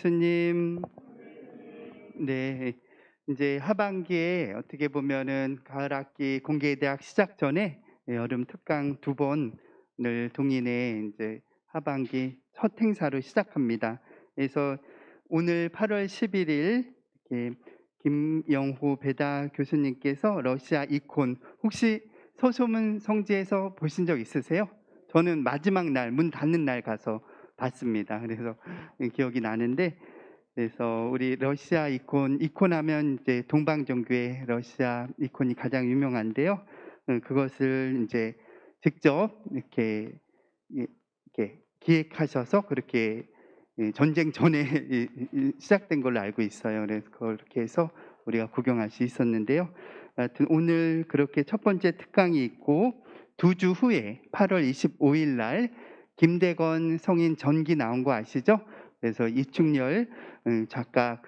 교수님. 네. 이제 하반기에 어떻게 보면은 가을 학기 공개대학 시작 전에 여름 특강 두 번을 동인에 이제 하반기 첫 행사로 시작합니다. 그래서 오늘 8월 11일 이렇게 김영호 배다 교수님께서 러시아 이콘 혹시 서소문 성지에서 보신 적 있으세요? 저는 마지막 날 문 닫는 날 가서 봤습니다. 그래서 기억이 나는데 그래서 우리 러시아 이콘하면 이제 동방정교회 러시아 이콘이 가장 유명한데요. 그것을 이제 직접 이렇게 기획하셔서 그렇게 전쟁 전에 시작된 걸로 알고 있어요. 그래서 그렇게 해서 우리가 구경할 수 있었는데요. 하여튼 오늘 그렇게 첫 번째 특강이 있고 두 주 후에 8월 25일 날 김대건 성인 전기 나온 거 아시죠? 그래서 이충렬 작가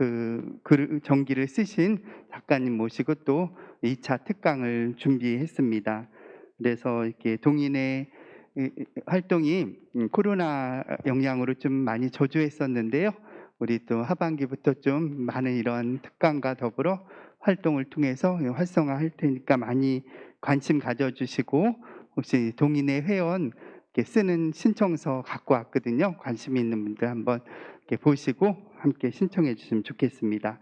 전기를 쓰신 작가님 모시고 또 2차 특강을 준비했습니다. 그래서 이렇게 동인의 활동이 코로나 영향으로 좀 많이 저조했었는데요. 우리 또 하반기부터 좀 많은 이런 특강과 더불어 활동을 통해서 활성화할 테니까 많이 관심 가져주시고 혹시 동인의 회원 이렇게 쓰는 신청서 갖고 왔거든요. 관심 있는 분들 한번 이렇게 보시고 함께 신청해 주시면 좋겠습니다.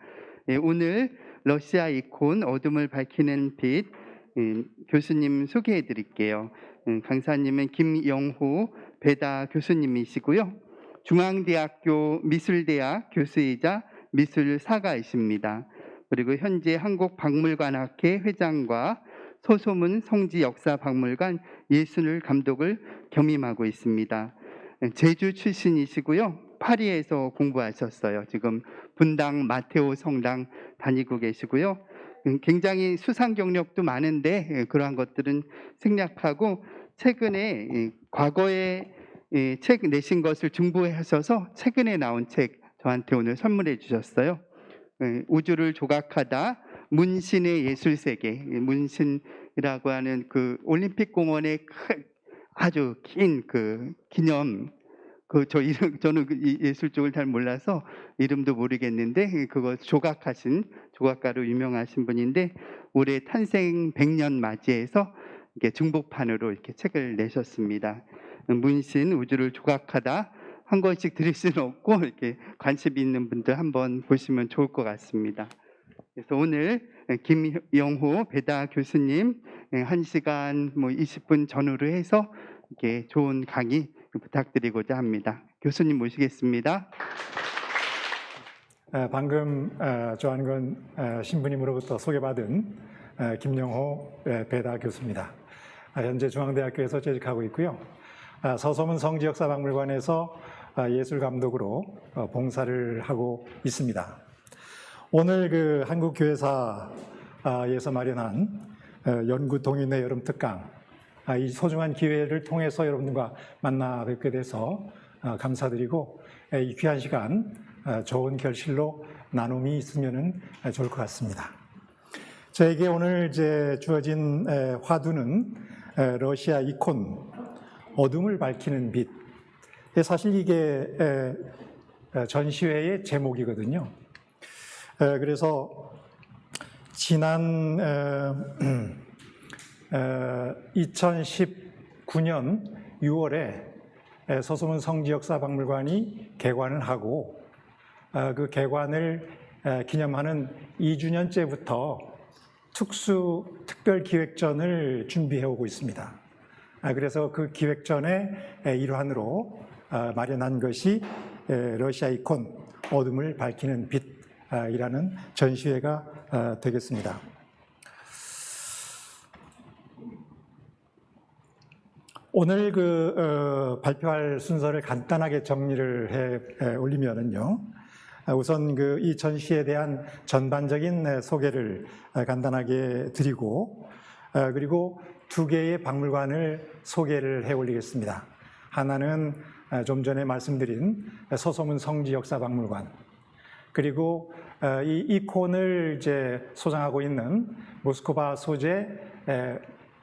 오늘 러시아 이콘 어둠을 밝히는 빛 교수님 소개해 드릴게요. 강사님은 김영호 배다 교수님이시고요. 중앙대학교 미술대학 교수이자 미술사가이십니다. 그리고 현재 한국박물관학회 회장과 서소문 성지역사박물관 예술 감독을 겸임하고 있습니다. 제주 출신이시고요. 파리에서 공부하셨어요. 지금 분당 마테오 성당 다니고 계시고요. 굉장히 수상 경력도 많은데 그러한 것들은 생략하고 최근에 과거에 책 내신 것을 중보하셔서 최근에 나온 책 저한테 오늘 선물해 주셨어요. 우주를 조각하다 문신의 예술세계. 문신이라고 하는 그 올림픽 공원의 아주 긴 그 기념 저는 예술 쪽을 잘 몰라서 이름도 모르겠는데 그거 조각가로 유명하신 분인데 올해 탄생 100년 맞이해서 이렇게 중복판으로 이렇게 책을 내셨습니다. 문신 우주를 조각하다 한 권씩 드릴 수는 없고 이렇게 관심 있는 분들 한번 보시면 좋을 것 같습니다. 그래서 오늘 김영호 배다 교수님 1시간 20분 전후로 해서 이렇게 좋은 강의 부탁드리고자 합니다. 교수님 모시겠습니다. 방금 조한근 신부님으로부터 소개받은 김영호 배다 교수입니다. 현재 중앙대학교에서 재직하고 있고요. 서소문 성지역사박물관에서 예술감독으로 봉사를 하고 있습니다. 오늘 그 한국교회사에서 마련한 연구 동인의 여름 특강, 이 소중한 기회를 통해서 여러분들과 만나 뵙게 돼서 감사드리고 이 귀한 시간 좋은 결실로 나눔이 있으면 좋을 것 같습니다. 저에게 오늘 이제 주어진 화두는 러시아 이콘 어둠을 밝히는 빛. 사실 이게 전시회의 제목이거든요. 그래서 지난 2019년 6월에 서소문 성지역사박물관이 개관을 하고 그 개관을 기념하는 2주년째부터 특별기획전을 준비해 오고 있습니다. 그래서 그 기획전의 일환으로 마련한 것이 러시아 이콘 어둠을 밝히는 빛이라는 전시회가 되겠습니다. 오늘 발표할 순서를 간단하게 정리를 해 올리면은요. 우선 이 전시에 대한 전반적인 소개를 간단하게 드리고 그리고 두 개의 박물관을 소개를 해 올리겠습니다. 하나는 좀 전에 말씀드린 서소문 성지역사박물관, 그리고 이 이콘을 이제 소장하고 있는 모스크바 소재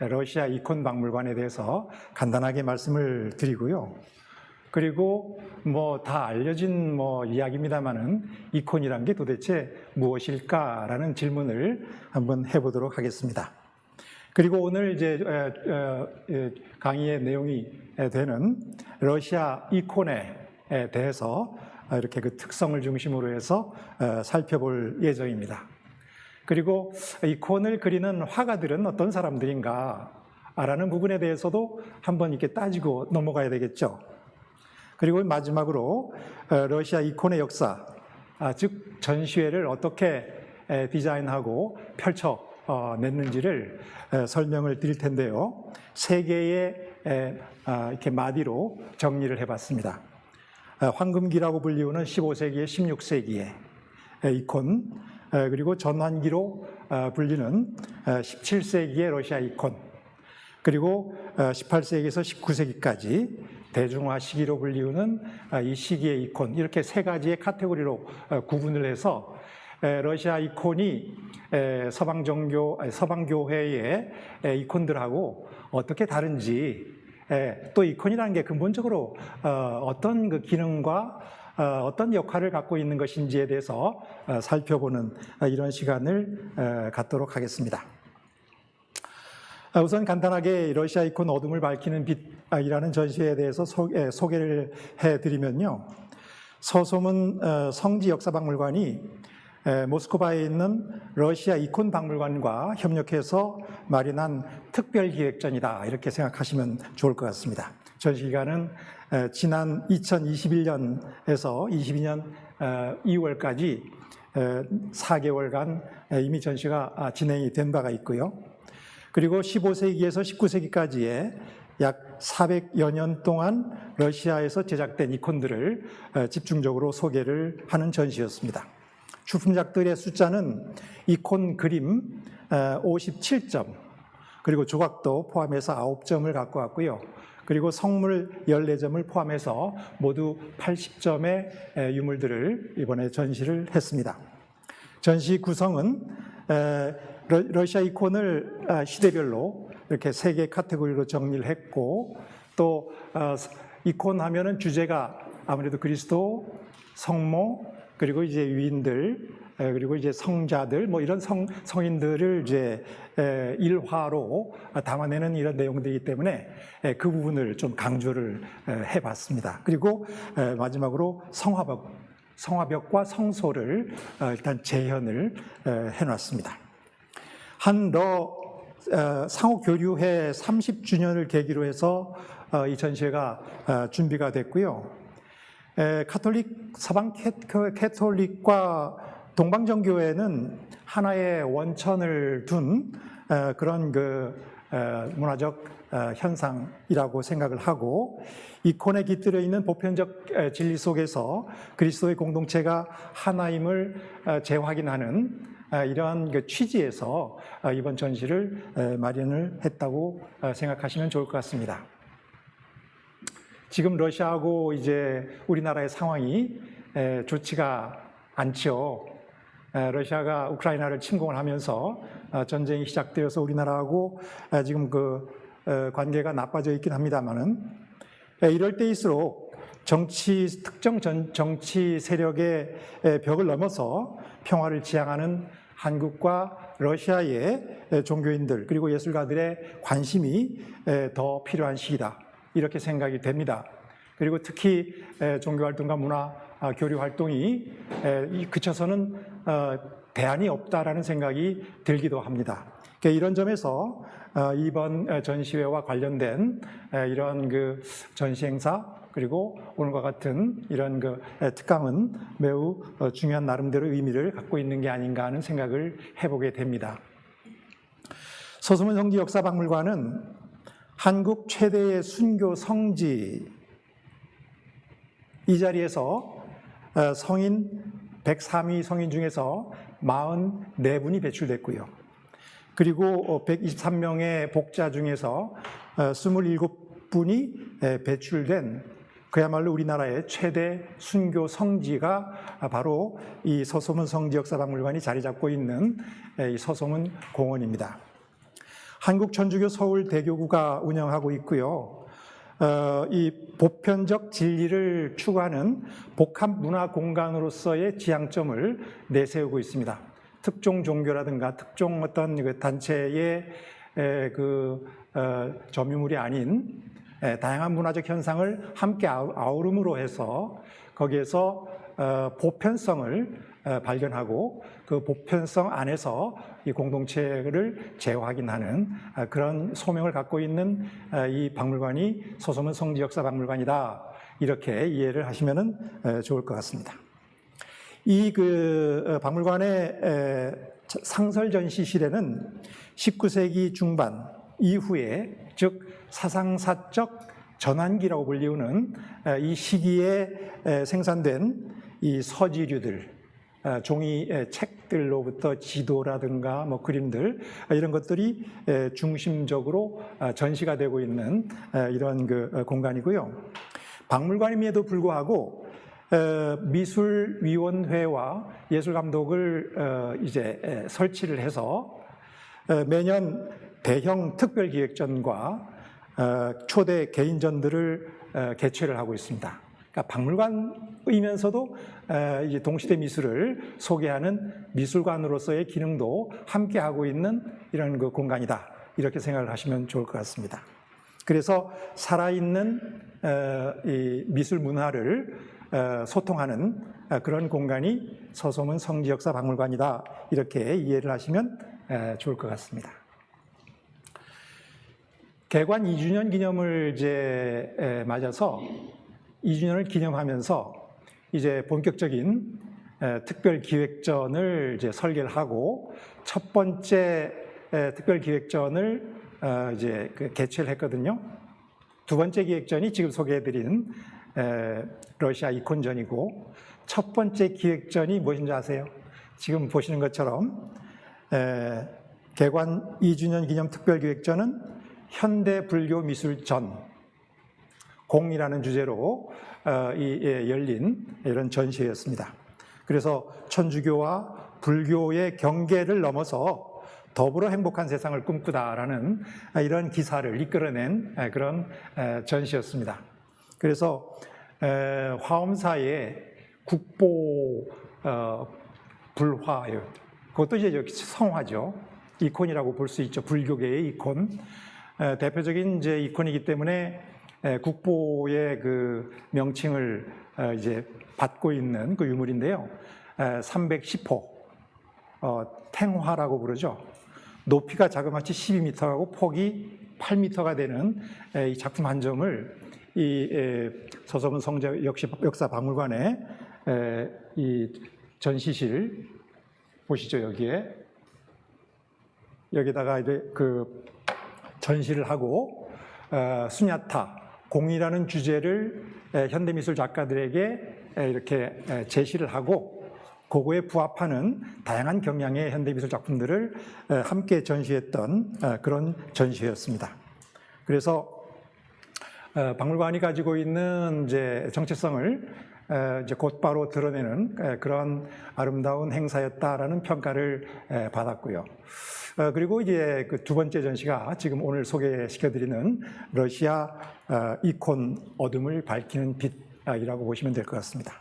러시아 이콘 박물관에 대해서 간단하게 말씀을 드리고요. 그리고 뭐 다 알려진 뭐 이야기입니다만은 이콘이란 게 도대체 무엇일까라는 질문을 한번 해보도록 하겠습니다. 그리고 오늘 이제 강의의 내용이 되는 러시아 이콘에 대해서 이렇게 그 특성을 중심으로 해서 살펴볼 예정입니다. 그리고 이콘을 그리는 화가들은 어떤 사람들인가라는 부분에 대해서도 한번 이렇게 따지고 넘어가야 되겠죠. 그리고 마지막으로 러시아 이콘의 역사, 즉 전시회를 어떻게 디자인하고 펼쳐냈는지를 설명을 드릴 텐데요. 세 개의 이렇게 마디로 정리를 해봤습니다. 황금기라고 불리우는 15세기에 16세기의 이콘, 그리고 전환기로 불리는 17세기의 러시아 이콘, 그리고 18세기에서 19세기까지 대중화 시기로 불리우는 이 시기의 이콘, 이렇게 세 가지의 카테고리로 구분을 해서 러시아 이콘이 서방교회의 이콘들하고 어떻게 다른지, 또 이콘이라는 게 근본적으로 어떤 그 기능과 어떤 역할을 갖고 있는 것인지에 대해서 살펴보는 이런 시간을 갖도록 하겠습니다. 우선 간단하게 러시아 이콘 어둠을 밝히는 빛이라는 전시회에 대해서 소개를 해드리면요. 서소문 성지역사박물관이 모스크바에 있는 러시아 이콘 박물관과 협력해서 마련한 특별기획전이다, 이렇게 생각하시면 좋을 것 같습니다. 전시기간은 지난 2021년에서 22년 2월까지 4개월간 이미 전시가 진행이 된 바가 있고요. 그리고 15세기에서 19세기까지의 약 400여 년 동안 러시아에서 제작된 이콘들을 집중적으로 소개를 하는 전시였습니다. 출품작들의 숫자는 이콘 그림 57점, 그리고 조각도 포함해서 9점을 갖고 왔고요. 그리고 성물 14점을 포함해서 모두 80점의 유물들을 이번에 전시를 했습니다. 전시 구성은 러시아 이콘을 시대별로 이렇게 세 개 카테고리로 정리를 했고, 또 이콘 하면은 주제가 아무래도 그리스도, 성모, 그리고 이제 유인들, 그리고 이제 성자들, 뭐 이런 성인들을 이제 일화로 담아내는 이런 내용들이기 때문에 그 부분을 좀 강조를 해봤습니다. 그리고 마지막으로 성화벽과 성소를 일단 재현을 해놨습니다. 상호 교류회 30주년을 계기로 해서 이 전시회가 준비가 됐고요. 서방 캐톨릭과 동방정교회는 하나의 원천을 둔 그런 그 문화적 현상이라고 생각을 하고, 이콘에 깃들여 있는 보편적 진리 속에서 그리스도의 공동체가 하나임을 재확인하는 이러한 그 취지에서 이번 전시를 마련을 했다고 생각하시면 좋을 것 같습니다. 지금 러시아하고 이제 우리나라의 상황이 좋지가 않죠. 러시아가 우크라이나를 침공을 하면서 전쟁이 시작되어서 우리나라하고 지금 그 관계가 나빠져 있긴 합니다만은, 이럴 때일수록 특정 정치 세력의 벽을 넘어서 평화를 지향하는 한국과 러시아의 종교인들 그리고 예술가들의 관심이 더 필요한 시기다, 이렇게 생각이 됩니다. 그리고 특히 종교활동과 문화 교류 활동이 그쳐서는 대안이 없다라는 생각이 들기도 합니다. 이런 점에서 이번 전시회와 관련된 이런 그 전시 행사, 그리고 오늘과 같은 이런 그 특강은 매우 중요한 나름대로 의미를 갖고 있는 게 아닌가 하는 생각을 해보게 됩니다. 서소문 성지역사박물관은 한국 최대의 순교 성지, 이 자리에서 성인 103위 성인 중에서 44분이 배출됐고요. 그리고 123명의 복자 중에서 27분이 배출된 그야말로 우리나라의 최대 순교 성지가 바로 이 서소문 성지역사박물관이 자리 잡고 있는 이 서소문 공원입니다. 한국천주교 서울대교구가 운영하고 있고요. 이 보편적 진리를 추구하는 복합 문화 공간으로서의 지향점을 내세우고 있습니다. 특정 종교라든가 특정 어떤 그 단체의 점유물이 아닌 다양한 문화적 현상을 함께 아우름으로 해서 거기에서 보편성을 발견하고 그 보편성 안에서 이 공동체를 재확인하는 그런 소명을 갖고 있는 이 박물관이 소소문 성지역사박물관이다, 이렇게 이해를 하시면 좋을 것 같습니다. 이 박물관의 상설 전시실에는 19세기 중반 이후에, 즉 사상사적 전환기라고 불리우는 이 시기에 생산된 이 서지류들, 종이 책들로부터 지도라든가 뭐 그림들, 이런 것들이 중심적으로 전시가 되고 있는 이런 공간이고요. 박물관임에도 불구하고 미술위원회와 예술감독을 이제 설치를 해서 매년 대형 특별기획전과 초대 개인전들을 개최를 하고 있습니다. 그러니까 박물관이면서도 이제 동시대 미술을 소개하는 미술관으로서의 기능도 함께 하고 있는 이런 공간이다, 이렇게 생각을 하시면 좋을 것 같습니다. 그래서 살아있는 이 미술 문화를 소통하는 그런 공간이 서소문 성지역사박물관이다, 이렇게 이해를 하시면 좋을 것 같습니다. 개관 2주년 기념을 이제 맞아서 2주년을 기념하면서 이제 본격적인 특별 기획전을 이제 설계를 하고, 첫 번째 특별 기획전을 이제 개최를 했거든요. 두 번째 기획전이 지금 소개해드린 러시아 이콘전이고, 첫 번째 기획전이 무엇인지 아세요? 지금 보시는 것처럼 개관 2주년 기념 특별 기획전은 현대 불교 미술전 공이라는 주제로 열린 이런 전시회였습니다. 그래서 천주교와 불교의 경계를 넘어서 더불어 행복한 세상을 꿈꾸다라는 이런 기사를 이끌어낸 그런 전시였습니다. 그래서 화엄사의 국보 불화예요. 그것도 이제 성화죠. 이콘이라고 볼 수 있죠. 불교계의 이콘. 대표적인 이제 이콘이기 때문에 국보의 그 명칭을 이제 받고 있는 그 유물인데요. 310호, 탱화라고 부르죠. 높이가 자그마치 12m하고 폭이 8m가 되는 이 작품 한 점을 이 서소문 성지역사박물관의 이 전시실 보시죠. 여기다가 이제 그 전시를 하고 수냐타 공이라는 주제를 현대미술 작가들에게 이렇게 제시를 하고, 그거에 부합하는 다양한 경향의 현대미술 작품들을 함께 전시했던 그런 전시회였습니다. 그래서 박물관이 가지고 있는 이제 정체성을 이제 곧바로 드러내는 그런 아름다운 행사였다라는 평가를 받았고요. 그리고 이제 그 두 번째 전시가 지금 오늘 소개시켜드리는 러시아 이콘 어둠을 밝히는 빛이라고 보시면 될 것 같습니다.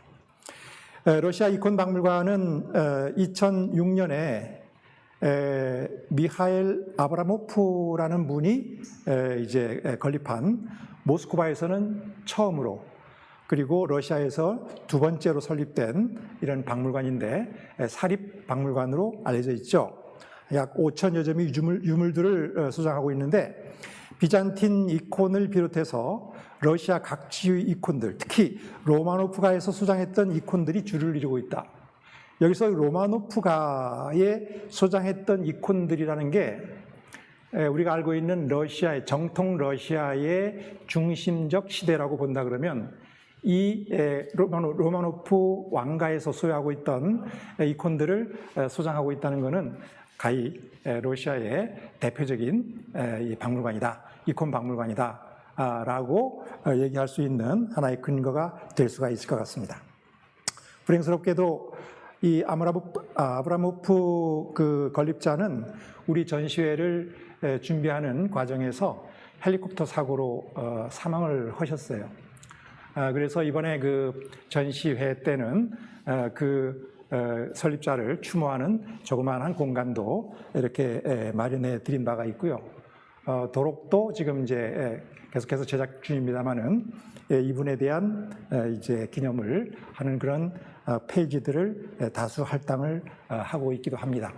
러시아 이콘 박물관은 2006년에 미하일 아브라모프라는 분이 이제 건립한, 모스크바에서는 처음으로, 그리고 러시아에서 두 번째로 설립된 이런 박물관인데, 사립 박물관으로 알려져 있죠. 약 5천여 점의 유물들을 소장하고 있는데, 비잔틴 이콘을 비롯해서 러시아 각지의 이콘들, 특히 로마노프가에서 소장했던 이콘들이 주를 이루고 있다. 여기서 로마노프가에 소장했던 이콘들이라는 게 우리가 알고 있는 러시아의, 정통 러시아의 중심적 시대라고 본다 그러면, 이 로마노프 왕가에서 소유하고 있던 이콘들을 소장하고 있다는 것은 가히 러시아의 대표적인 이 박물관이다, 이콘 박물관이다 라고 얘기할 수 있는 하나의 근거가 될 수가 있을 것 같습니다. 불행스럽게도 이 아브라모프 그 건립자는 우리 전시회를 준비하는 과정에서 헬리콥터 사고로 사망을 하셨어요. 그래서 이번에 그 전시회 때는 설립자를 추모하는 조그마한 공간도 이렇게 마련해 드린 바가 있고요. 도록도 지금 이제 계속해서 제작 중입니다만은 이분에 대한 이제 기념을 하는 그런 페이지들을 다수 할당을 하고 있기도 합니다.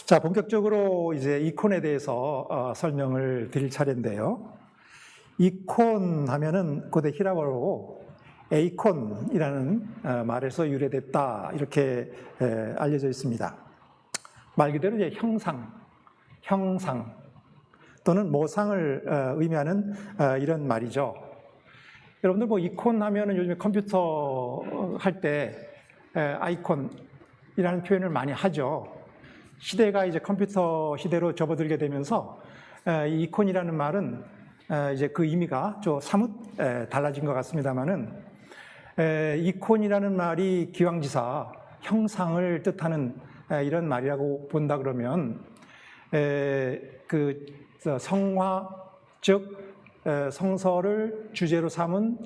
자, 본격적으로 이제 이콘에 대해서 설명을 드릴 차례인데요. 이콘 하면은 고대 히라버로 에이콘이라는 말에서 유래됐다 이렇게 알려져 있습니다. 말 그대로 이제 형상 또는 모상을 의미하는 이런 말이죠. 여러분들 뭐 이콘 하면은 요즘에 컴퓨터 할 때 아이콘이라는 표현을 많이 하죠. 시대가 이제 컴퓨터 시대로 접어들게 되면서 이 이콘이라는 말은 이제 그 의미가 좀 사뭇 달라진 것 같습니다만은 이콘이라는 말이 기왕지사 형상을 뜻하는 이런 말이라고 본다 그러면 그 성화 즉 성서를 주제로 삼은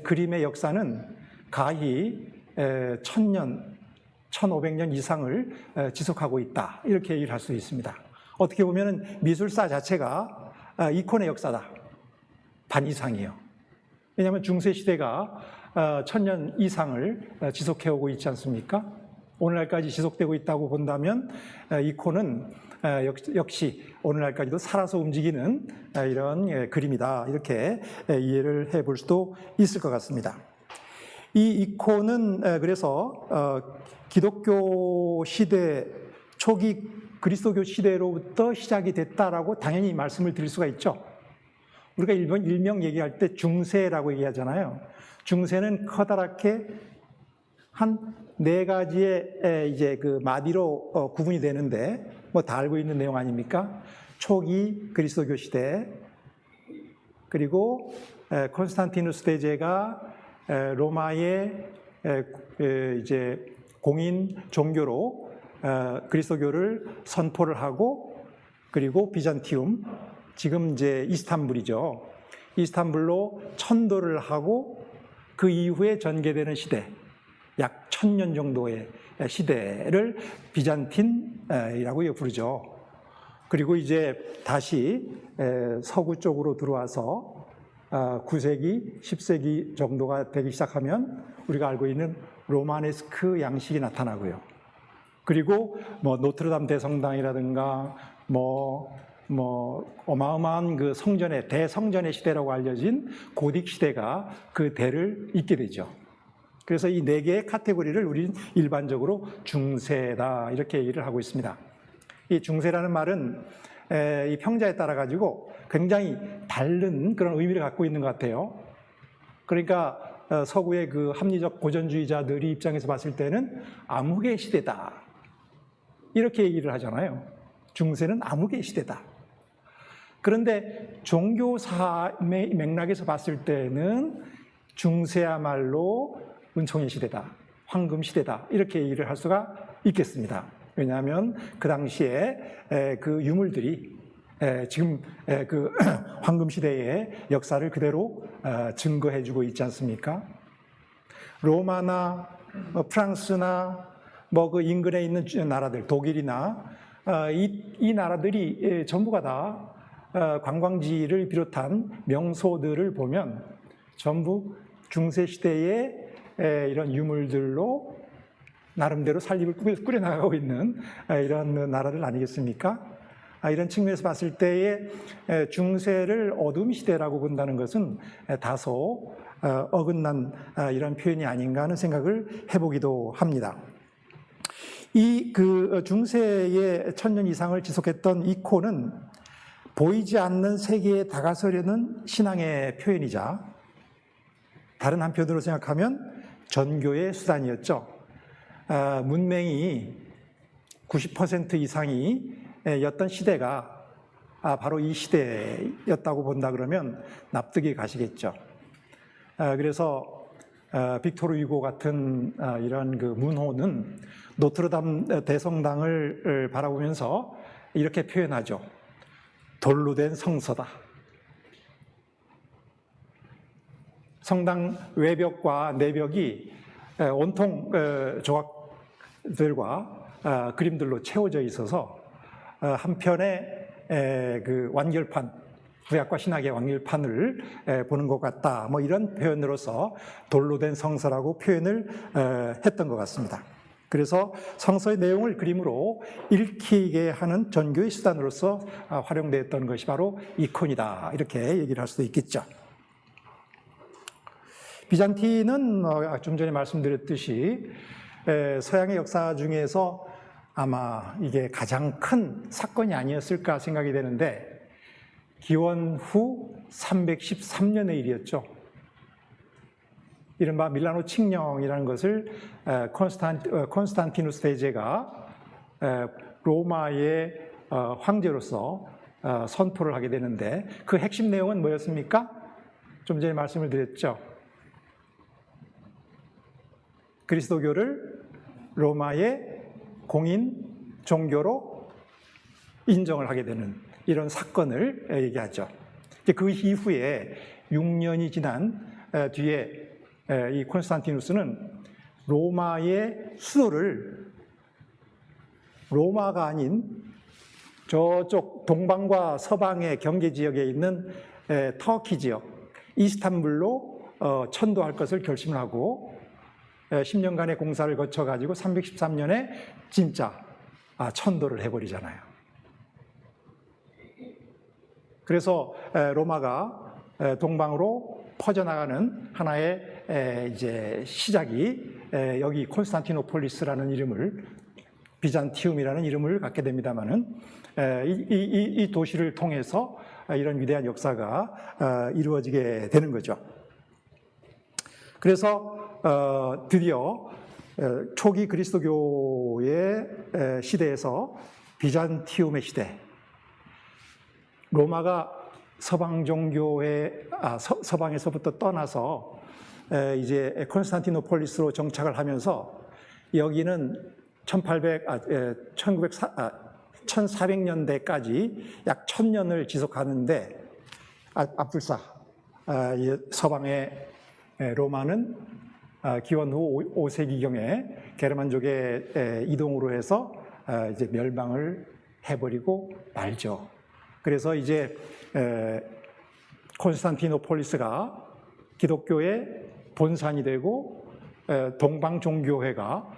그림의 역사는 가히 1000년 1500년 이상을 지속하고 있다 이렇게 얘기를 할 수 있습니다. 어떻게 보면 미술사 자체가 이콘의 역사다 반 이상이에요. 왜냐하면 중세시대가 1000년 이상을 지속해오고 있지 않습니까? 오늘날까지 지속되고 있다고 본다면 이콘은 역시 오늘날까지도 살아서 움직이는 이런 그림이다 이렇게 이해를 해볼 수도 있을 것 같습니다. 이 이콘은 그래서 기독교 시대 초기 그리스도교 시대로부터 시작이 됐다라고 당연히 말씀을 드릴 수가 있죠. 우리가 일명 얘기할 때 중세라고 얘기하잖아요. 중세는 커다랗게 한 4가지의 이제 그 마디로 구분이 되는데 뭐 다 알고 있는 내용 아닙니까? 초기 그리스도교 시대, 그리고 콘스탄티누스 대제가 로마의 이제 공인 종교로 그리스도교를 선포를 하고, 그리고 비잔티움, 지금 이제 이스탄불이죠. 이스탄불로 천도를 하고 그 이후에 전개되는 시대, 약 1000년 정도의 시대를 비잔틴이라고 부르죠. 그리고 이제 다시 서구 쪽으로 들어와서 9세기, 10세기 정도가 되기 시작하면 우리가 알고 있는 로마네스크 양식이 나타나고요. 그리고 뭐 노트르담 대성당이라든가 뭐 어마어마한 그 성전의 대성전의 시대라고 알려진 고딕 시대가 그 대를 잇게 되죠. 그래서 이 4개의 카테고리를 우리는 일반적으로 중세다 이렇게 얘기를 하고 있습니다. 이 중세라는 말은 이 평자에 따라 가지고 굉장히 다른 그런 의미를 갖고 있는 것 같아요. 그러니까 서구의 그 합리적 고전주의자들이 입장에서 봤을 때는 암흑의 시대다 이렇게 얘기를 하잖아요. 중세는 암흑의 시대다. 그런데 종교사의 맥락에서 봤을 때는 중세야말로 은총의 시대다, 황금 시대다 이렇게 얘기를 할 수가 있겠습니다. 왜냐하면 그 당시에 그 유물들이 지금 그 황금 시대의 역사를 그대로 증거해주고 있지 않습니까? 로마나 프랑스나 뭐 그 인근에 있는 나라들, 독일이나 이 나라들이 전부가 다 관광지를 비롯한 명소들을 보면 전부 중세 시대의 이런 유물들로 나름대로 살림을 꾸려나가고 있는 이런 나라들 아니겠습니까? 이런 측면에서 봤을 때의 중세를 어둠 시대라고 본다는 것은 다소 어긋난 이런 표현이 아닌가 하는 생각을 해보기도 합니다. 이 그 중세의 1000년 이상을 지속했던 이콘은 보이지 않는 세계에 다가서려는 신앙의 표현이자 다른 한편으로 생각하면 전교의 수단이었죠. 문맹이 90% 이상이 였던 시대가 바로 이 시대였다고 본다 그러면 납득이 가시겠죠. 그래서 빅토르 유고 같은 이런 그 문호는 노트르담 대성당을 바라보면서 이렇게 표현하죠. 돌로 된 성서다. 성당 외벽과 내벽이 온통 조각들과 그림들로 채워져 있어서 한편에 그 완결판, 구약과 신약의 완결판을 보는 것 같다. 뭐 이런 표현으로서 돌로 된 성서라고 표현을 했던 것 같습니다. 그래서 성서의 내용을 그림으로 읽히게 하는 전교의 수단으로서 활용되었던 것이 바로 이콘이다. 이렇게 얘기를 할 수도 있겠죠. 비잔틴은 좀 전에 말씀드렸듯이 서양의 역사 중에서 아마 이게 가장 큰 사건이 아니었을까 생각이 되는데 기원 후 313년의 일이었죠. 이른바 밀라노 칙령이라는 것을 콘스탄티누스 대제가 로마의 황제로서 선포를 하게 되는데 그 핵심 내용은 뭐였습니까? 좀 전에 말씀을 드렸죠. 그리스도교를 로마의 공인 종교로 인정을 하게 되는 이런 사건을 얘기하죠. 그 이후에 6년이 지난 뒤에 이 콘스탄티누스는 로마의 수도를 로마가 아닌 저쪽 동방과 서방의 경계 지역에 있는 터키 지역, 이스탄불로 천도할 것을 결심을 하고 10년간의 공사를 거쳐가지고 313년에 진짜 천도를 해버리잖아요. 그래서 로마가 동방으로 퍼져나가는 하나의 이제 시작이 여기 콘스탄티노폴리스라는 이름을 비잔티움이라는 이름을 갖게 됩니다만은 이 도시를 통해서 이런 위대한 역사가 이루어지게 되는 거죠. 그래서 드디어 초기 그리스도교의 시대에서 비잔티움의 시대, 로마가 서방 종교의 서방에서부터 떠나서 이제 콘스탄티노폴리스로 정착을 하면서 여기는 1400년대까지 약 1000년을 지속하는데 앞불사 서방의 로마는 기원 후 5세기경에 게르만족의 이동으로 해서 이제 멸망을 해버리고 말죠. 그래서 이제 콘스탄티노폴리스가 기독교의 본산이 되고 동방종교회가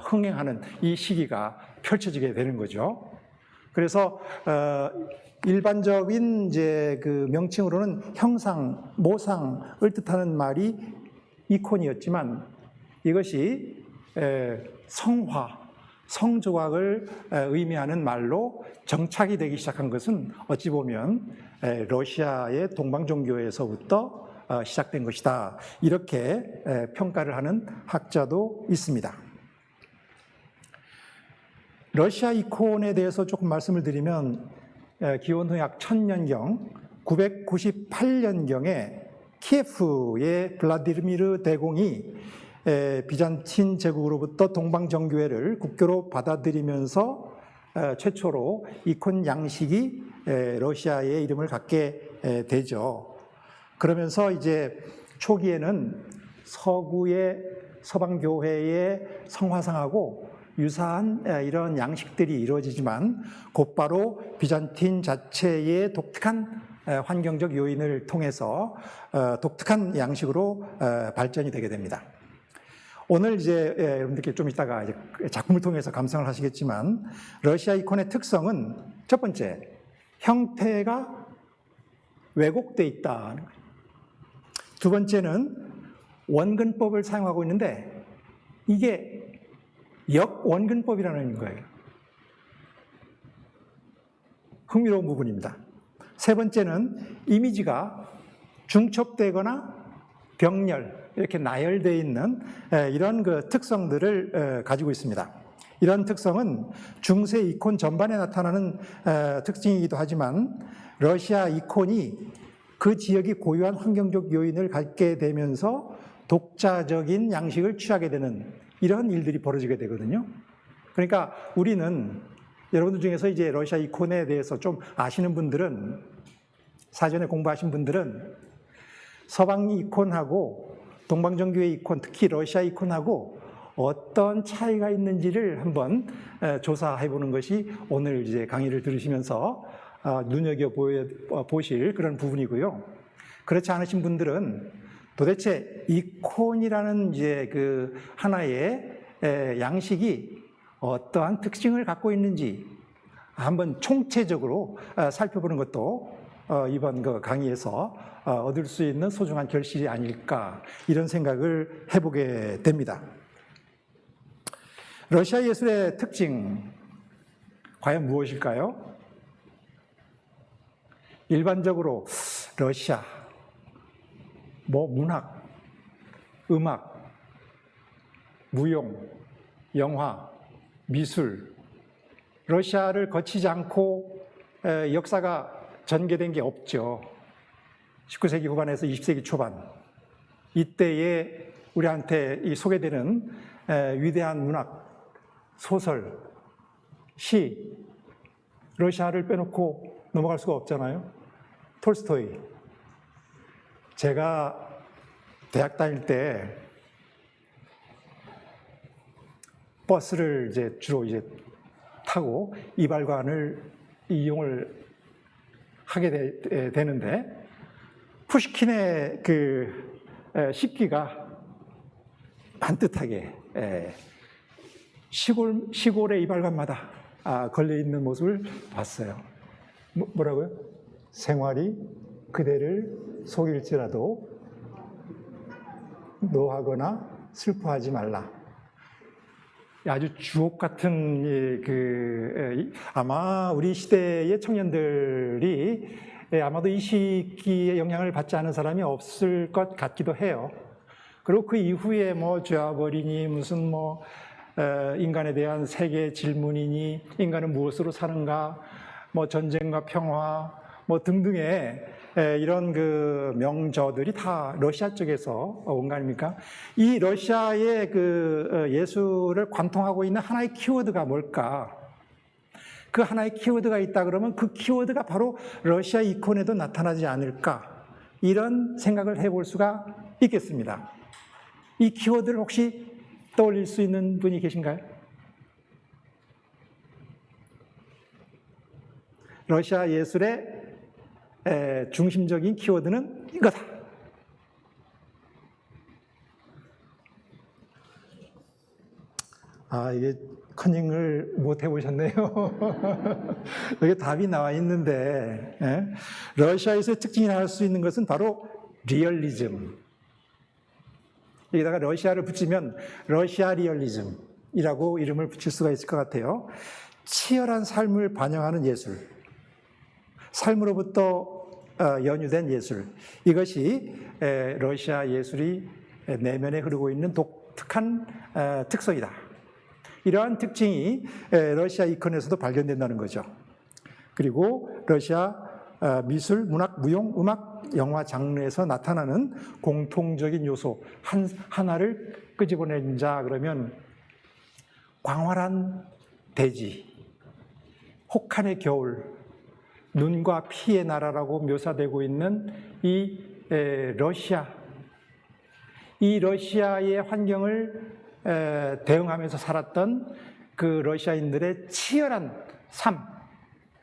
흥행하는 이 시기가 펼쳐지게 되는 거죠. 그래서 일반적인 이제 그 명칭으로는 형상, 모상을 뜻하는 말이 이콘이었지만 이것이 성화, 성조각을 의미하는 말로 정착이 되기 시작한 것은 어찌 보면 러시아의 동방종교에서부터 시작된 것이다. 이렇게 평가를 하는 학자도 있습니다. 러시아 이콘에 대해서 조금 말씀을 드리면 기원 후 약 1000년경 998년경에 키예프의 블라디미르 대공이 비잔틴 제국으로부터 동방정교회를 국교로 받아들이면서 최초로 이콘 양식이 러시아의 이름을 갖게 되죠. 그러면서 이제 초기에는 서구의 서방교회의 성화상하고 유사한 이런 양식들이 이루어지지만 곧바로 비잔틴 자체의 독특한 환경적 요인을 통해서 독특한 양식으로 발전이 되게 됩니다. 오늘 이제 여러분들께 좀 이따가 이제 작품을 통해서 감상을 하시겠지만 러시아 이콘의 특성은 첫 번째, 형태가 왜곡돼 있다는 거예요. 두 번째는 원근법을 사용하고 있는데 이게 역원근법이라는 거예요. 흥미로운 부분입니다. 세 번째는 이미지가 중첩되거나 병렬, 이렇게 나열되어 있는 이런 그 특성들을 가지고 있습니다. 이런 특성은 중세 이콘 전반에 나타나는 특징이기도 하지만 러시아 이콘이 그 지역이 고유한 환경적 요인을 갖게 되면서 독자적인 양식을 취하게 되는 이런 일들이 벌어지게 되거든요. 그러니까 우리는 여러분들 중에서 이제 러시아 이콘에 대해서 좀 아시는 분들은, 사전에 공부하신 분들은 서방 이콘하고 동방정교회 이콘, 특히 러시아 이콘하고 어떤 차이가 있는지를 한번 조사해 보는 것이 오늘 이제 강의를 들으시면서 눈여겨 보실 그런 부분이고요. 그렇지 않으신 분들은 도대체 이콘이라는 이제 그 하나의 양식이 어떠한 특징을 갖고 있는지 한번 총체적으로 살펴보는 것도 이번 그 강의에서 얻을 수 있는 소중한 결실이 아닐까, 이런 생각을 해보게 됩니다. 러시아 예술의 특징, 과연 무엇일까요? 일반적으로 러시아, 문학, 음악, 무용, 영화, 미술, 러시아를 거치지 않고 역사가 전개된 게 없죠. 19세기 후반에서 20세기 초반, 이때에 우리한테 소개되는 위대한 문학, 소설, 시, 러시아를 빼놓고 넘어갈 수가 없잖아요. 톨스토이. 제가 대학 다닐 때 버스를 이제 주로 타고 이발관을 이용을 하게 되는데, 푸시킨의 그 식기가 반듯하게 시골의 이발관마다 걸려 있는 모습을 봤어요. 뭐라고요? 생활이 그대를 속일지라도 노하거나 슬퍼하지 말라. 아주 주옥 같은 아마 우리 시대의 청년들이 아마도 이 시기의 영향을 받지 않은 사람이 없을 것 같기도 해요. 그리고 그 이후에 죄와벌이니 무슨 인간에 대한 세계 질문이니, 인간은 무엇으로 사는가, 전쟁과 평화, 등등의 이런 그 명저들이 다 러시아 쪽에서 온 거 아닙니까? 이 러시아의 그 예술을 관통하고 있는 하나의 키워드가 뭘까? 그 하나의 키워드가 있다 그러면 그 키워드가 바로 러시아 이콘에도 나타나지 않을까? 이런 생각을 해볼 수가 있겠습니다. 이 키워드를 혹시 떠올릴 수 있는 분이 계신가요? 러시아 예술의 중심적인 키워드는 이거다. 이게 커닝을 못 해보셨네요. 여기 답이 나와 있는데, 러시아에서의 특징이라 할 수 있는 것은 바로 리얼리즘. 여기다가 러시아를 붙이면 러시아 리얼리즘이라고 이름을 붙일 수가 있을 것 같아요. 치열한 삶을 반영하는 예술, 삶으로부터 연유된 예술, 이것이 러시아 예술이 내면에 흐르고 있는 독특한 특성이다. 이러한 특징이 러시아 이콘에서도 발견된다는 거죠. 그리고 러시아 미술, 문학, 무용, 음악, 영화 장르에서 나타나는 공통적인 요소 하나를 끄집어낸자 그러면 광활한 대지, 혹한의 겨울, 눈과 피의 나라라고 묘사되고 있는 이 러시아, 이 러시아의 환경을 대응하면서 살았던 그 러시아인들의 치열한 삶,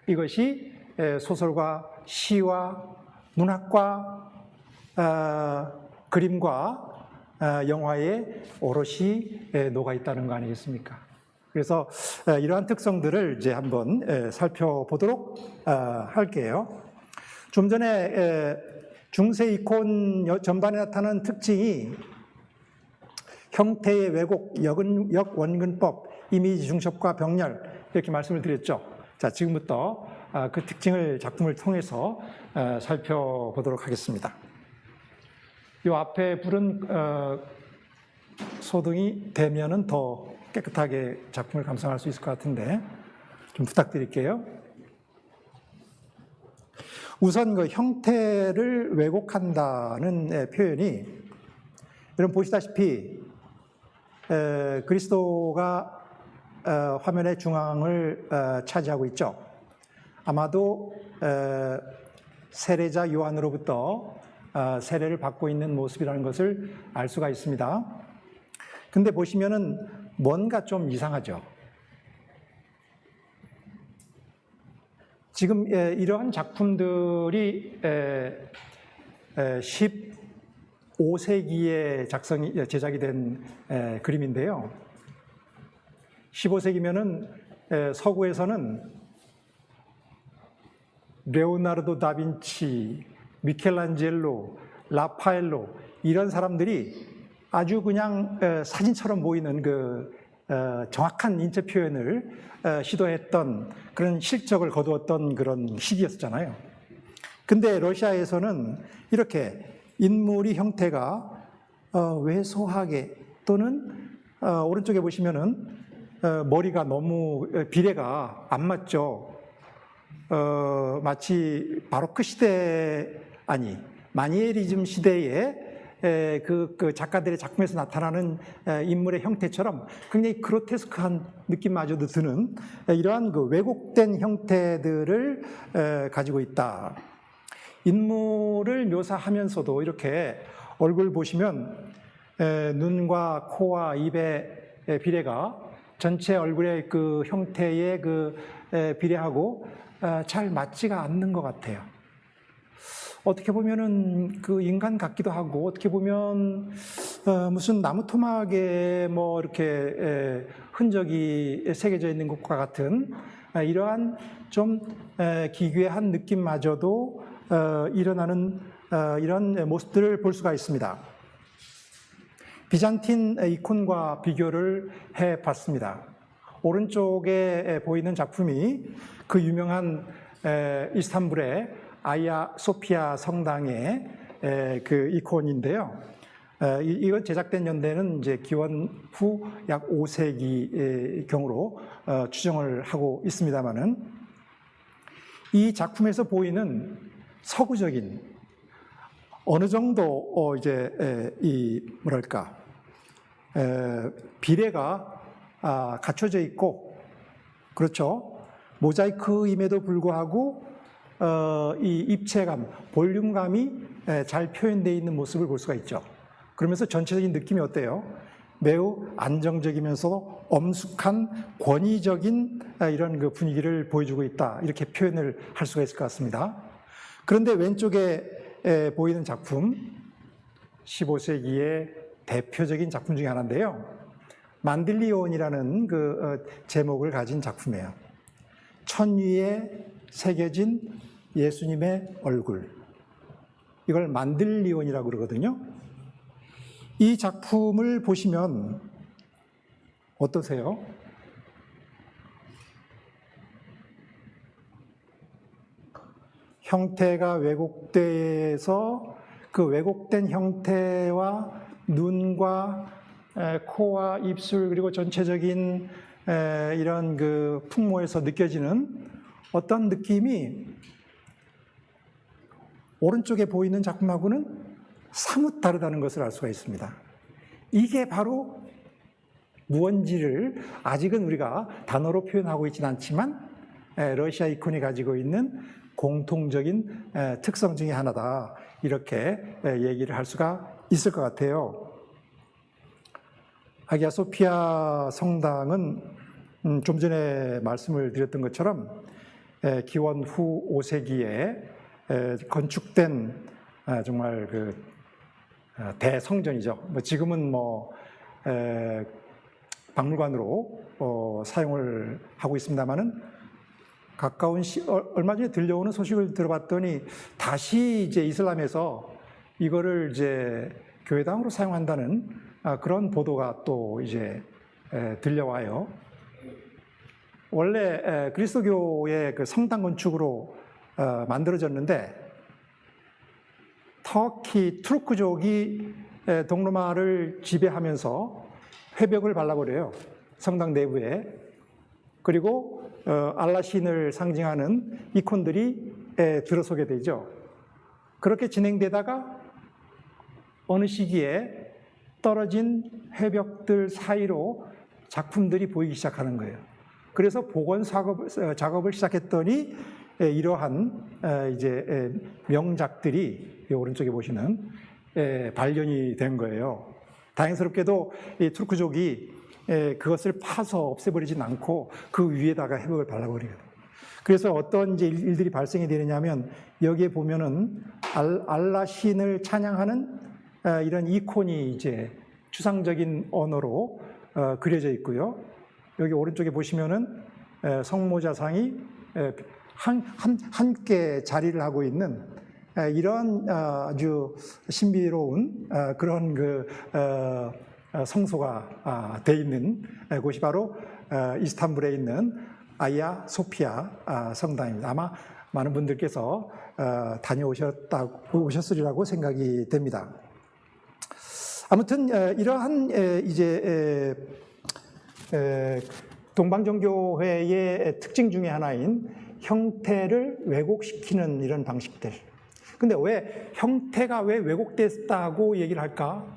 이것이 소설과 시와 문학과 그림과 영화에 오롯이 녹아 있다는 거 아니겠습니까? 그래서 이러한 특성들을 이제 한번 살펴보도록 할게요. 좀 전에 중세 이콘 전반에 나타나는 특징이 형태의 왜곡, 역원근법, 이미지 중첩과 병렬, 이렇게 말씀을 드렸죠. 자, 지금부터 그 특징을 작품을 통해서 살펴보도록 하겠습니다. 이 앞에 불은 소등이 되면은 더 깨끗하게 작품을 감상할 수 있을 것 같은데 좀 부탁드릴게요. 우선 그 형태를 왜곡한다는 표현이, 여러분 보시다시피 그리스도가 화면의 중앙을 차지하고 있죠. 아마도 세례자 요한으로부터 세례를 받고 있는 모습이라는 것을 알 수가 있습니다. 근데 보시면은 뭔가 좀 이상하죠. 지금 이러한 작품들이 15세기에 제작이 된 그림인데요. 15세기면은 서구에서는 레오나르도 다빈치, 미켈란젤로, 라파엘로 이런 사람들이 아주 그냥 사진처럼 보이는 그 정확한 인체 표현을 시도했던 그런 실적을 거두었던 그런 시기였잖아요. 근데 러시아에서는 이렇게 인물의 형태가 왜소하게 또는 오른쪽에 보시면은 머리가 너무 비례가 안 맞죠. 마치 바로크 시대 아니 마니에리즘 시대에 그 작가들의 작품에서 나타나는 인물의 형태처럼 굉장히 그로테스크한 느낌마저도 드는 이러한 그 왜곡된 형태들을 가지고 있다. 인물을 묘사하면서도 이렇게 얼굴 보시면 눈과 코와 입의 비례가 전체 얼굴의 그 형태의 그 비례하고 잘 맞지가 않는 것 같아요. 어떻게 보면은 그 인간 같기도 하고, 어떻게 보면 무슨 나무 토막에 뭐 이렇게 흔적이 새겨져 있는 것과 같은 이러한 좀 기괴한 느낌마저도 일어나는 이런 모습들을 볼 수가 있습니다. 비잔틴 이콘과 비교를 해봤습니다. 오른쪽에 보이는 작품이 그 유명한 이스탄불의 아이아 소피아 성당의 그 이콘인데요. 이거 제작된 연대는 이제 기원 후 약 5세기 경으로 추정을 하고 있습니다만은 이 작품에서 보이는 서구적인 어느 정도 이제 이 뭐랄까 비례가 갖춰져 있고 그렇죠. 모자이크임에도 불구하고 이 입체감, 볼륨감이 잘 표현되어 있는 모습을 볼 수가 있죠. 그러면서 전체적인 느낌이 어때요? 매우 안정적이면서 엄숙한 권위적인 이런 그 분위기를 보여주고 있다. 이렇게 표현을 할 수가 있을 것 같습니다. 그런데 왼쪽에 보이는 작품, 15세기의 대표적인 작품 중에 하나인데요. 만딜리온이라는 그 제목을 가진 작품이에요. 천위에 새겨진 예수님의 얼굴. 이걸 만딜리온이라고 그러거든요. 이 작품을 보시면 어떠세요? 형태가 왜곡돼서 그 왜곡된 형태와 눈과 코와 입술 그리고 전체적인 이런 그 풍모에서 느껴지는 어떤 느낌이 오른쪽에 보이는 작품하고는 사뭇 다르다는 것을 알 수가 있습니다. 이게 바로 무언지를 아직은 우리가 단어로 표현하고 있지는 않지만 러시아 이콘이 가지고 있는 공통적인 특성 중에 하나다. 이렇게 얘기를 할 수가 있을 것 같아요. 아기아 소피아 성당은 좀 전에 말씀을 드렸던 것처럼 기원 후 5세기에 건축된 정말 그 대성전이죠. 지금은 박물관으로 사용을 하고 있습니다만은 가까운 얼마 전에 들려오는 소식을 들어봤더니 다시 이제 이슬람에서 이거를 이제 교회당으로 사용한다는 그런 보도가 또 이제 들려와요. 원래 그리스도교의 그 성당 건축으로 만들어졌는데 터키 투르크족이 동로마를 지배하면서 회벽을 발라버려요. 성당 내부에. 그리고 알라 신을 상징하는 이콘들이 들어서게 되죠. 그렇게 진행되다가 어느 시기에 떨어진 회벽들 사이로 작품들이 보이기 시작하는 거예요. 그래서 복원 작업을 시작했더니 이러한 이제 명작들이 이 오른쪽에 보시는 발견이 된 거예요. 다행스럽게도 이 투르크족이 그것을 파서 없애버리진 않고 그 위에다가 회복을 발라버리거든요. 그래서 어떤 이제 일들이 발생이 되느냐면 여기에 보면은 알라 신을 찬양하는 이런 이콘이 이제 추상적인 언어로 그려져 있고요. 여기 오른쪽에 보시면은 성모자상이 함께 자리를 하고 있는 이런 아주 신비로운 그런 그 성소가 돼 있는 곳이 바로 이스탄불에 있는 아이야 소피아 성당입니다. 아마 많은 분들께서 다녀오셨으리라고 생각이 됩니다. 아무튼 이러한 이제 동방정교회의 특징 중에 하나인 형태를 왜곡시키는 이런 방식들. 근데 왜 형태가 왜 왜곡됐다고 얘기를 할까?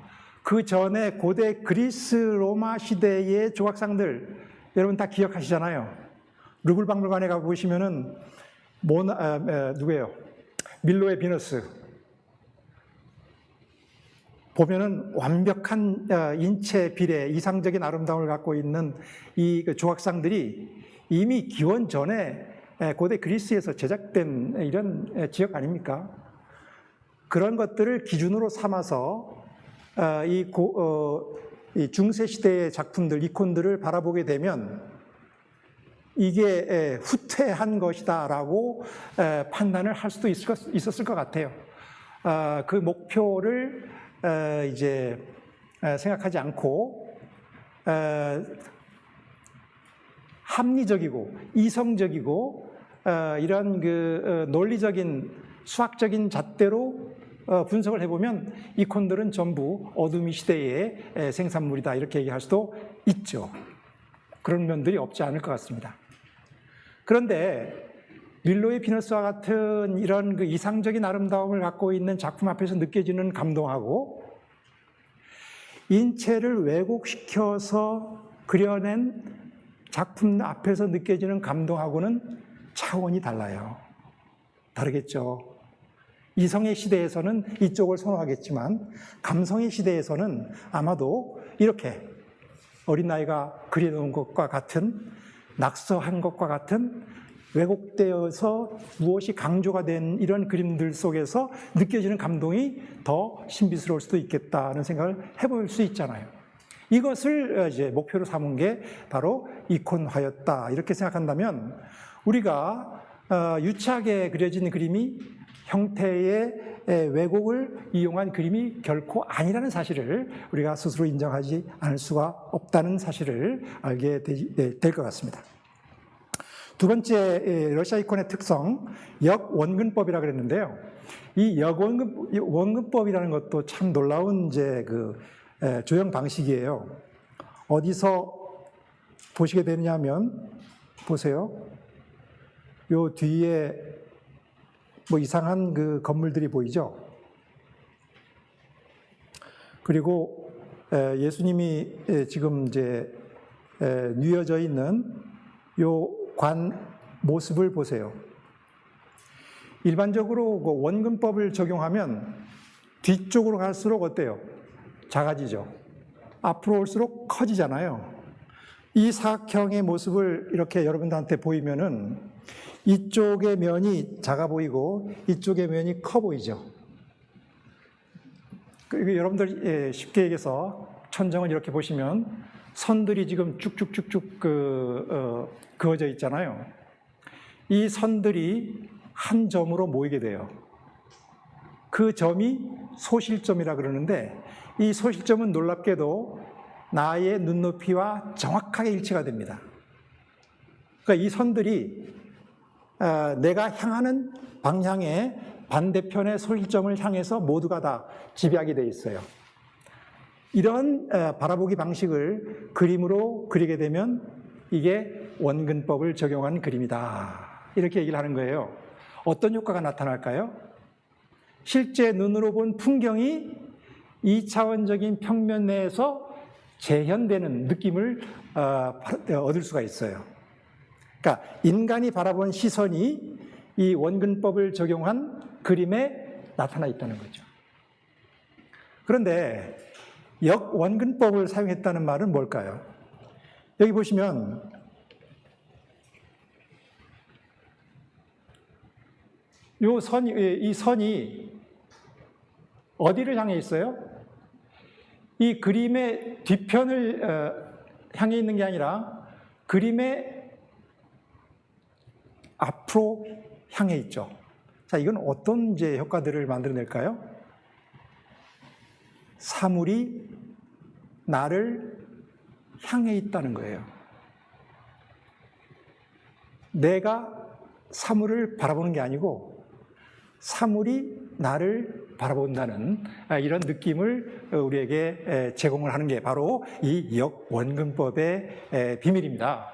그 전에 고대 그리스 로마 시대의 조각상들 여러분 다 기억하시잖아요. 루블 박물관에 가 보시면은 누구예요? 밀로의 비너스 보면은 완벽한 인체 비례, 이상적인 아름다움을 갖고 있는 이 조각상들이 이미 기원 전에 고대 그리스에서 제작된 이런 지역 아닙니까? 그런 것들을 기준으로 삼아서 이 중세 시대의 작품들, 이콘들을 바라보게 되면 이게 후퇴한 것이다라고 판단을 할 수도 있었을 것 같아요. 그 목표를 이제 생각하지 않고 합리적이고 이성적이고 이런 그 논리적인 수학적인 잣대로 분석을 해보면 이콘들은 전부 어둠의 시대의 생산물이다 이렇게 얘기할 수도 있죠. 그런 면들이 없지 않을 것 같습니다. 그런데 밀로의 비너스와 같은 이런 그 이상적인 아름다움을 갖고 있는 작품 앞에서 느껴지는 감동하고 인체를 왜곡시켜서 그려낸 작품 앞에서 느껴지는 감동하고는 차원이 달라요. 다르겠죠. 이성의 시대에서는 이쪽을 선호하겠지만 감성의 시대에서는 아마도 이렇게 어린아이가 그려놓은 것과 같은 낙서한 것과 같은 왜곡되어서 무엇이 강조가 된 이런 그림들 속에서 느껴지는 감동이 더 신비스러울 수도 있겠다는 생각을 해볼 수 있잖아요. 이것을 이제 목표로 삼은 게 바로 이콘화였다 이렇게 생각한다면 우리가 유치하게 그려진 그림이 형태의 왜곡을 이용한 그림이 결코 아니라는 사실을 우리가 스스로 인정하지 않을 수가 없다는 사실을 알게 될 것 같습니다. 두 번째 러시아 이콘의 특성, 역원근법이라고 그랬는데요. 이 역원근법이라는 것도 참 놀라운 이제 그 조형 방식이에요. 어디서 보시게 되느냐면 보세요. 요 뒤에 뭐 이상한 그 건물들이 보이죠. 그리고 예수님이 지금 이제 뉘어져 있는 요 관 모습을 보세요. 일반적으로 그 원근법을 적용하면 뒤쪽으로 갈수록 어때요? 작아지죠. 앞으로 올수록 커지잖아요. 이 사각형의 모습을 이렇게 여러분들한테 보이면은 이쪽의 면이 작아 보이고 이쪽의 면이 커 보이죠. 여러분들 쉽게 얘기해서 천정을 이렇게 보시면 선들이 지금 쭉쭉쭉쭉 그어져 있잖아요. 이 선들이 한 점으로 모이게 돼요. 그 점이 소실점이라 그러는데 이 소실점은 놀랍게도 나의 눈높이와 정확하게 일치가 됩니다. 그러니까 이 선들이 내가 향하는 방향의 반대편의 소실점을 향해서 모두가 다 집약이 되어 있어요. 이런 바라보기 방식을 그림으로 그리게 되면 이게 원근법을 적용한 그림이다. 이렇게 얘기를 하는 거예요. 어떤 효과가 나타날까요? 실제 눈으로 본 풍경이 2차원적인 평면 내에서 재현되는 느낌을 얻을 수가 있어요. 그러니까 인간이 바라본 시선이 이 원근법을 적용한 그림에 나타나 있다는 거죠. 그런데 역원근법을 사용했다는 말은 뭘까요? 여기 보시면 이 선이 어디를 향해 있어요? 이 그림의 뒤편을 향해 있는 게 아니라 그림의 앞으로 향해 있죠. 자, 이건 어떤 이제 효과들을 만들어낼까요? 사물이 나를 향해 있다는 거예요. 내가 사물을 바라보는 게 아니고 사물이 나를 바라본다는 이런 느낌을 우리에게 제공을 하는 게 바로 이 역원근법의 비밀입니다.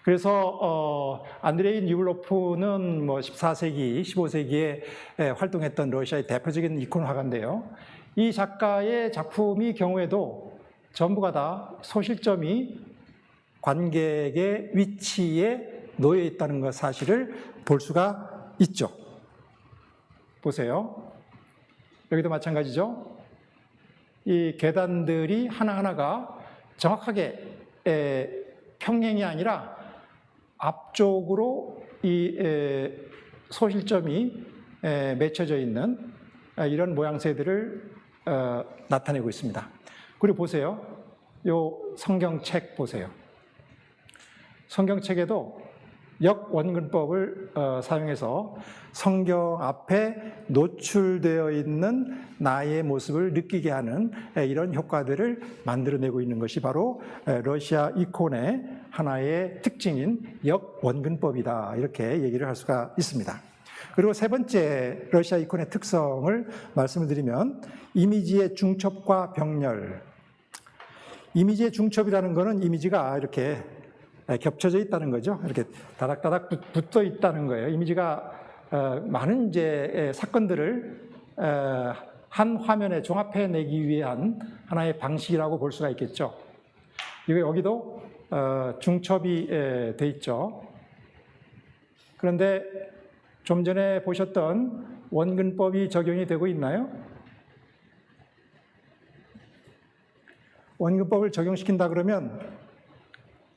그래서 안드레이 뉴블로프는 14세기, 15세기에 활동했던 러시아의 대표적인 이콘 화가인데요. 이 작가의 작품의 경우에도 전부가 다 소실점이 관객의 위치에 놓여 있다는 것 사실을 볼 수가 있죠. 보세요. 여기도 마찬가지죠. 이 계단들이 하나하나가 정확하게 평행이 아니라 앞쪽으로 이 소실점이 맺혀져 있는 이런 모양새들을 나타내고 있습니다. 그리고 보세요. 요 성경책 보세요. 성경책에도 역원근법을 사용해서 성경 앞에 노출되어 있는 나의 모습을 느끼게 하는 이런 효과들을 만들어내고 있는 것이 바로 러시아 이콘의 하나의 특징인 역원근법이다, 이렇게 얘기를 할 수가 있습니다. 그리고 세 번째 러시아 이콘의 특성을 말씀을 드리면 이미지의 중첩과 병렬. 이미지의 중첩이라는 것은 이미지가 이렇게 겹쳐져 있다는 거죠. 이렇게 다닥다닥 붙어 있다는 거예요. 이미지가 많은 이제 사건들을 한 화면에 종합해내기 위한 하나의 방식이라고 볼 수가 있겠죠. 이거 여기도 중첩이 돼 있죠. 그런데 좀 전에 보셨던 원근법이 적용이 되고 있나요? 원근법을 적용시킨다 그러면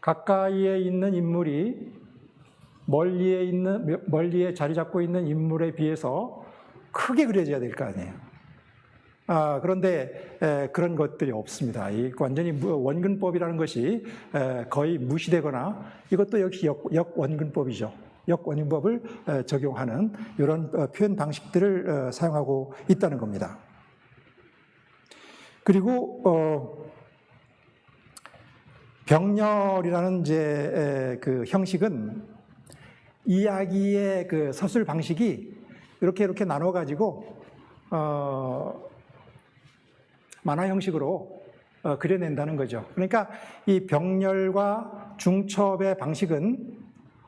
가까이에 있는 인물이 멀리에 자리 잡고 있는 인물에 비해서 크게 그려져야 될 거 아니에요. 그런데 그런 것들이 없습니다. 완전히 원근법이라는 것이 거의 무시되거나, 이것도 역시 역원근법이죠. 역원근법을 적용하는 이런 표현 방식들을 사용하고 있다는 겁니다. 그리고 병렬이라는 이제 그 형식은 이야기의 그 서술 방식이 이렇게 나눠 가지고 만화 형식으로 그려낸다는 거죠. 그러니까 이 병렬과 중첩의 방식은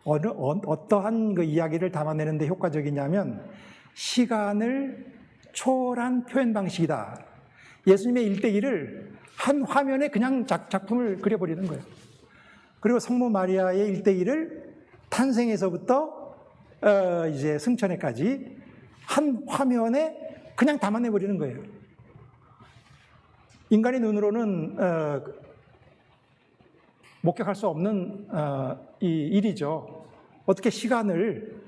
어떠한 그 이야기를 담아내는 데 효과적이냐면 시간을 초월한 표현 방식이다. 예수님의 일대기를 한 화면에 그냥 작품을 그려버리는 거예요. 그리고 성모 마리아의 일대기를 탄생에서부터 이제 승천에까지 한 화면에 그냥 담아내버리는 거예요. 인간의 눈으로는 목격할 수 없는 이 일이죠. 어떻게 시간을,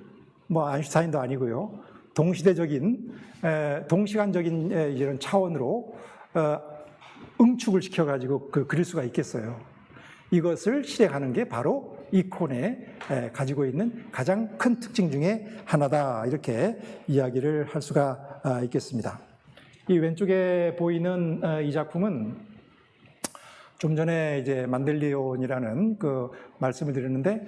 아인슈타인도 아니고요, 동시간적인 이런 차원으로 응축을 시켜가지고 그릴 수가 있겠어요. 이것을 실행하는 게 바로 이콘에 가지고 있는 가장 큰 특징 중에 하나다, 이렇게 이야기를 할 수가 있겠습니다. 이 왼쪽에 보이는 이 작품은 좀 전에 이제 만델리온이라는 그 말씀을 드렸는데,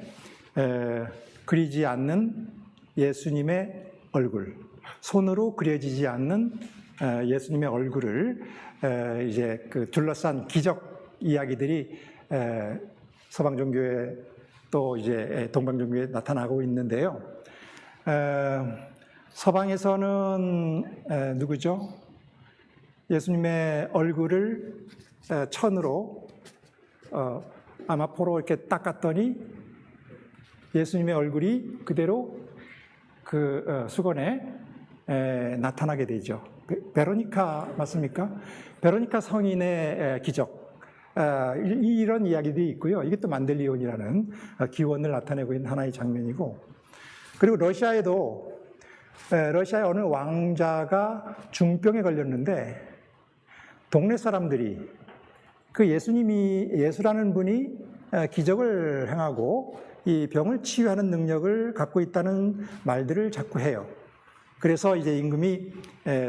그리지 않는 예수님의 얼굴, 손으로 그려지지 않는 예수님의 얼굴을 이제 그 둘러싼 기적 이야기들이 서방 종교에 또 이제 동방 종교에 나타나고 있는데요. 서방에서는 누구죠? 예수님의 얼굴을 천으로 아마포로 이렇게 닦았더니 예수님의 얼굴이 그대로 그 수건에 나타나게 되죠. 베로니카 맞습니까? 베로니카 성인의 기적. 이런 이야기들이 있고요. 이게 또 만델리온이라는 기원을 나타내고 있는 하나의 장면이고, 그리고 러시아에도 러시아의 어느 왕자가 중병에 걸렸는데 동네 사람들이 그 예수라는 분이 기적을 행하고 이 병을 치유하는 능력을 갖고 있다는 말들을 자꾸 해요. 그래서 이제 임금이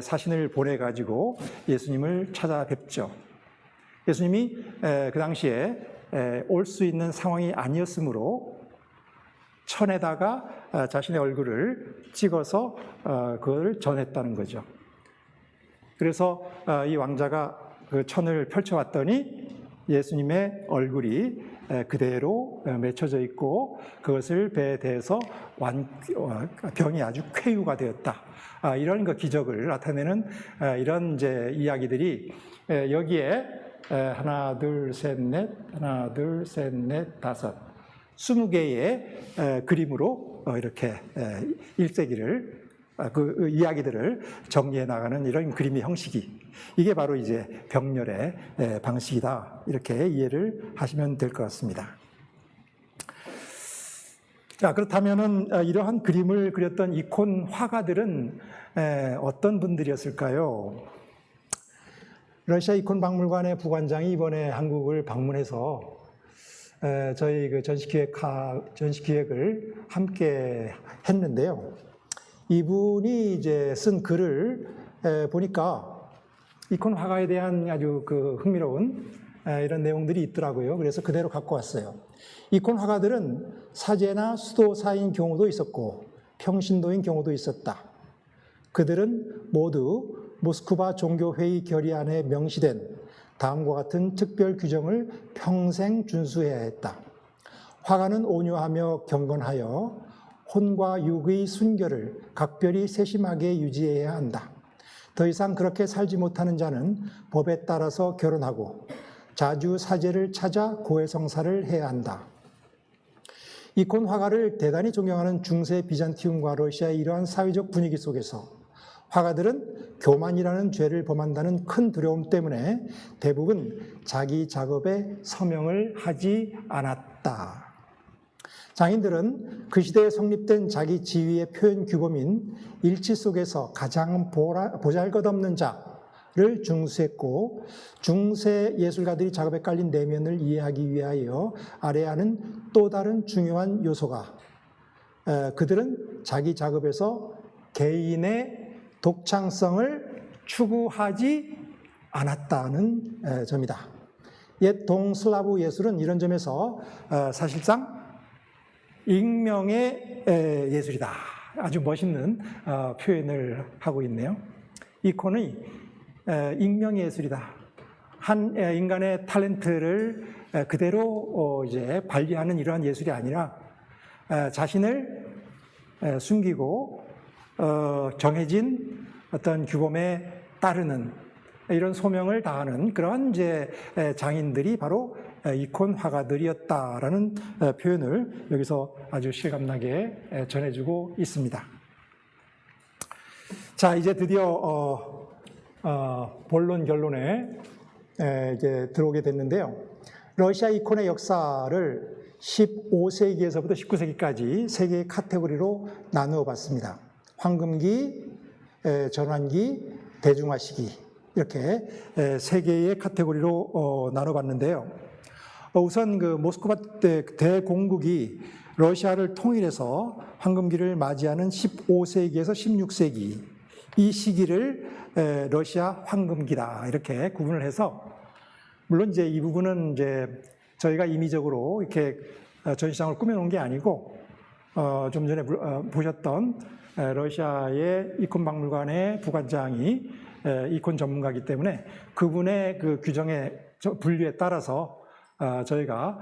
사신을 보내가지고 예수님을 찾아뵙죠. 예수님이 그 당시에 올 수 있는 상황이 아니었으므로 천에다가 자신의 얼굴을 찍어서 그걸 전했다는 거죠. 그래서 이 왕자가 그 천을 펼쳐왔더니 예수님의 얼굴이 그대로 맺혀져 있고 그것을 배에 대해서 병이 아주 쾌유가 되었다. 이런 그 기적을 나타내는 이런 이제 이야기들이 여기에 하나, 둘, 셋, 넷, 다섯 20개의 그림으로 이렇게 1세기를 그 이야기들을 정리해 나가는 이런 그림의 형식이, 이게 바로 이제 병렬의 방식이다, 이렇게 이해를 하시면 될 것 같습니다. 자, 그렇다면은 이러한 그림을 그렸던 이콘 화가들은 어떤 분들이었을까요? 러시아 이콘 박물관의 부관장이 이번에 한국을 방문해서 저희 그 전시기획을 함께 했는데요. 이분이 이제 쓴 글을 보니까 이콘 화가에 대한 아주 그 흥미로운 이런 내용들이 있더라고요. 그래서 그대로 갖고 왔어요. 이콘 화가들은 사제나 수도사인 경우도 있었고 평신도인 경우도 있었다. 그들은 모두 모스크바 종교회의 결의안에 명시된 다음과 같은 특별 규정을 평생 준수해야 했다. 화가는 온유하며 경건하여 혼과 육의 순결을 각별히 세심하게 유지해야 한다. 더 이상 그렇게 살지 못하는 자는 법에 따라서 결혼하고 자주 사제를 찾아 고해성사를 해야 한다. 이콘 화가를 대단히 존경하는 중세 비잔티움과 러시아의 이러한 사회적 분위기 속에서 화가들은 교만이라는 죄를 범한다는 큰 두려움 때문에 대부분 자기 작업에 서명을 하지 않았다. 장인들은 그 시대에 성립된 자기 지위의 표현 규범인 일치 속에서 가장 보잘것없는 자를 중수했고, 중세 예술가들이 작업에 깔린 내면을 이해하기 위하여 아래하는 또 다른 중요한 요소가, 그들은 자기 작업에서 개인의 독창성을 추구하지 않았다는 점이다. 옛 동슬라브 예술은 이런 점에서 사실상 익명의 예술이다. 아주 멋있는 표현을 하고 있네요. 이콘이 익명의 예술이다. 한 인간의 탤런트를 그대로 이제 발휘하는 이러한 예술이 아니라 자신을 숨기고 정해진 어떤 규범에 따르는 이런 소명을 다하는 그런 이제 장인들이 바로 이콘 화가들이었다라는 표현을 여기서 아주 실감나게 전해주고 있습니다. 자, 이제 드디어 본론 결론에 이제 들어오게 됐는데요. 러시아 이콘의 역사를 15세기에서부터 19세기까지 세 개의 카테고리로 나누어 봤습니다. 황금기, 전환기, 대중화 시기, 이렇게 세 개의 카테고리로 나눠봤는데요. 우선 그 모스크바 대공국이 러시아를 통일해서 황금기를 맞이하는 15세기에서 16세기, 이 시기를 러시아 황금기다, 이렇게 구분을 해서, 물론 이제 이 부분은 이제 저희가 임의적으로 이렇게 전시장을 꾸며놓은 게 아니고, 좀 전에 보셨던 러시아의 이콘 박물관의 부관장이 이콘 전문가이기 때문에 그분의 그 규정의 분류에 따라서 저희가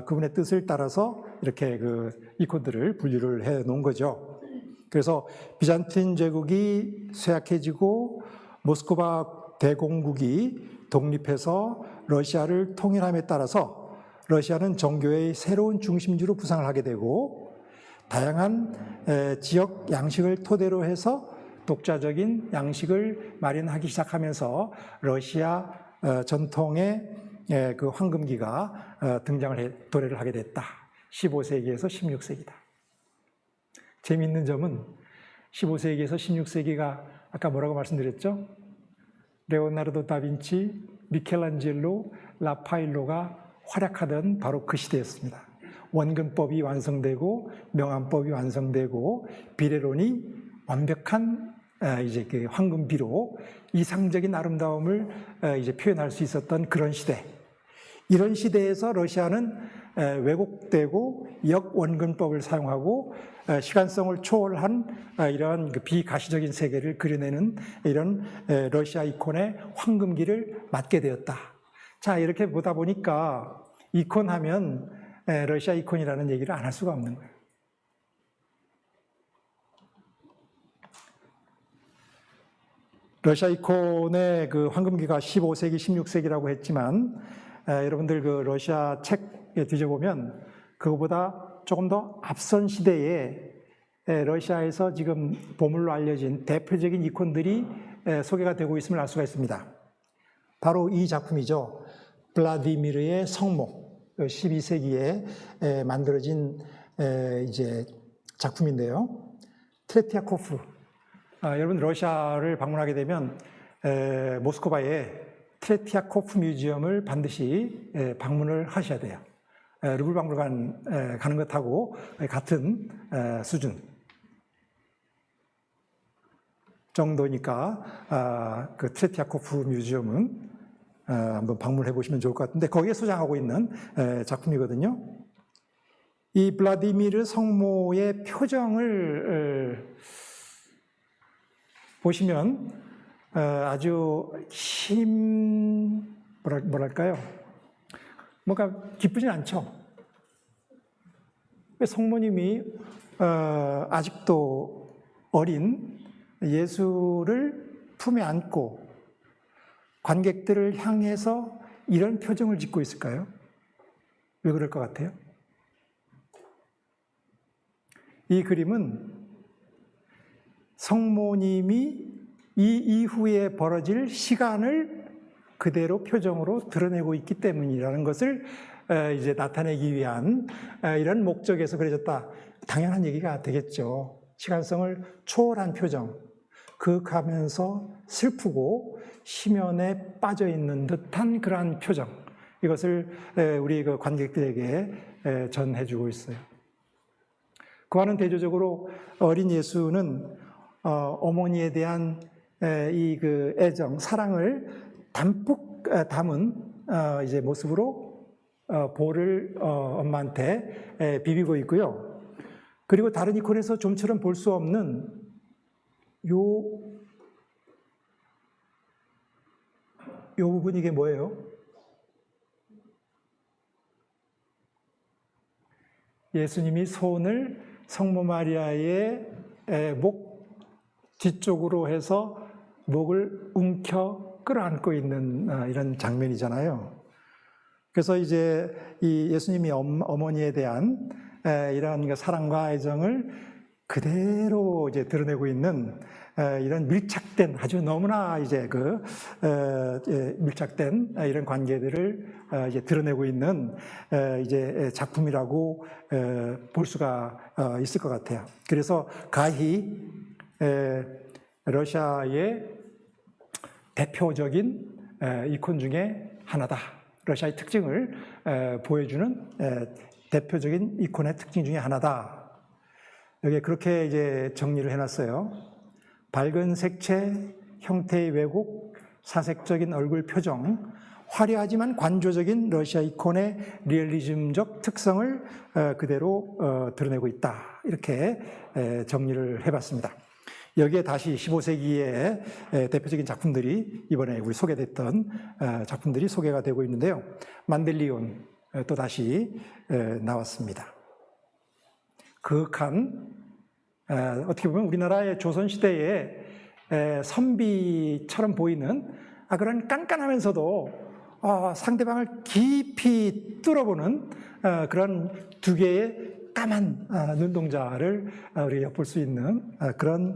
그분의 뜻을 따라서 이렇게 그 이콘들을 분류를 해 놓은 거죠. 그래서 비잔틴 제국이 쇠약해지고 모스크바 대공국이 독립해서 러시아를 통일함에 따라서 러시아는 종교의 새로운 중심지로 부상을 하게 되고 다양한 지역 양식을 토대로 해서 독자적인 양식을 마련하기 시작하면서 러시아 전통의 그 황금기가 도래를 하게 됐다. 15세기에서 16세기다. 재미있는 점은 15세기에서 16세기가 아까 뭐라고 말씀드렸죠? 레오나르도 다빈치, 미켈란젤로, 라파일로가 활약하던 바로 그 시대였습니다. 원근법이 완성되고 명암법이 완성되고 비례론이 완벽한 이제 그 황금비로 이상적인 아름다움을 이제 표현할 수 있었던 그런 시대. 이런 시대에서 러시아는 왜곡되고 역원근법을 사용하고 시간성을 초월한 이런 비가시적인 세계를 그려내는 이런 러시아 이콘의 황금기를 맞게 되었다. 자, 이렇게 보다 보니까 이콘 하면 러시아 이콘이라는 얘기를 안 할 수가 없는 거예요. 러시아 이콘의 그 황금기가 15세기, 16세기라고 했지만 여러분들 그 러시아 책에 뒤져보면 그거보다 조금 더 앞선 시대에 러시아에서 지금 보물로 알려진 대표적인 이콘들이 소개가 되고 있음을 알 수가 있습니다. 바로 이 작품이죠. 블라디미르의 성모, 12세기에 만들어진 이제 작품인데요. 트레티아코프. 여러분 러시아를 방문하게 되면 모스크바에 트레티아코프 뮤지엄을 반드시 방문을 하셔야 돼요. 루블 박물관 가는 것하고 같은 수준 정도니까 그 트레티아코프 뮤지엄은 한번 방문해 보시면 좋을 것 같은데 거기에 소장하고 있는 작품이거든요. 이 블라디미르 성모의 표정을 보시면 아주 뭐랄까요? 뭔가 기쁘진 않죠. 성모님이 아직도 어린 예수를 품에 안고 관객들을 향해서 이런 표정을 짓고 있을까요? 왜 그럴 것 같아요? 이 그림은 성모님이 이 이후에 벌어질 시간을 그대로 표정으로 드러내고 있기 때문이라는 것을 이제 나타내기 위한 이런 목적에서 그려졌다. 당연한 얘기가 되겠죠. 시간성을 초월한 표정, 그윽하면서 슬프고 심연에 빠져 있는 듯한 그러한 표정, 이것을 우리 그 관객들에게 전해주고 있어요. 그와는 대조적으로 어린 예수는 어머니에 대한 이 그 애정, 사랑을 담뿍 담은 이제 모습으로 볼을 엄마한테 비비고 있고요. 그리고 다른 이콘에서 좀처럼 볼 수 없는 요 부분 이게 뭐예요? 예수님이 손을 성모 마리아의 목 뒤쪽으로 해서 목을 움켜 끌어안고 있는 이런 장면이잖아요. 그래서 이제 이 예수님이 어머니에 대한 이런 사랑과 애정을 그대로 이제 드러내고 있는 이런 밀착된 아주 너무나 이제 밀착된 이런 관계들을 이제 드러내고 있는 이제 작품이라고 볼 수가 있을 것 같아요. 그래서 가히 러시아의 대표적인 이콘 중에 하나다. 러시아의 특징을 보여주는 대표적인 이콘의 특징 중에 하나다. 여기에 그렇게 이제 정리를 해놨어요. 밝은 색채, 형태의 왜곡, 사색적인 얼굴 표정, 화려하지만 관조적인 러시아 이콘의 리얼리즘적 특성을 그대로 드러내고 있다. 이렇게 정리를 해봤습니다. 여기에 다시 15세기의 대표적인 작품들이 이번에 우리 소개됐던 작품들이 소개가 되고 있는데요. 만델리온 또 다시 나왔습니다. 그윽한 어떻게 보면 우리나라의 조선시대의 선비처럼 보이는 그런 깐깐하면서도 상대방을 깊이 뚫어보는 그런 두 개의 까만 눈동자를 우리가 엿볼 수 있는 그런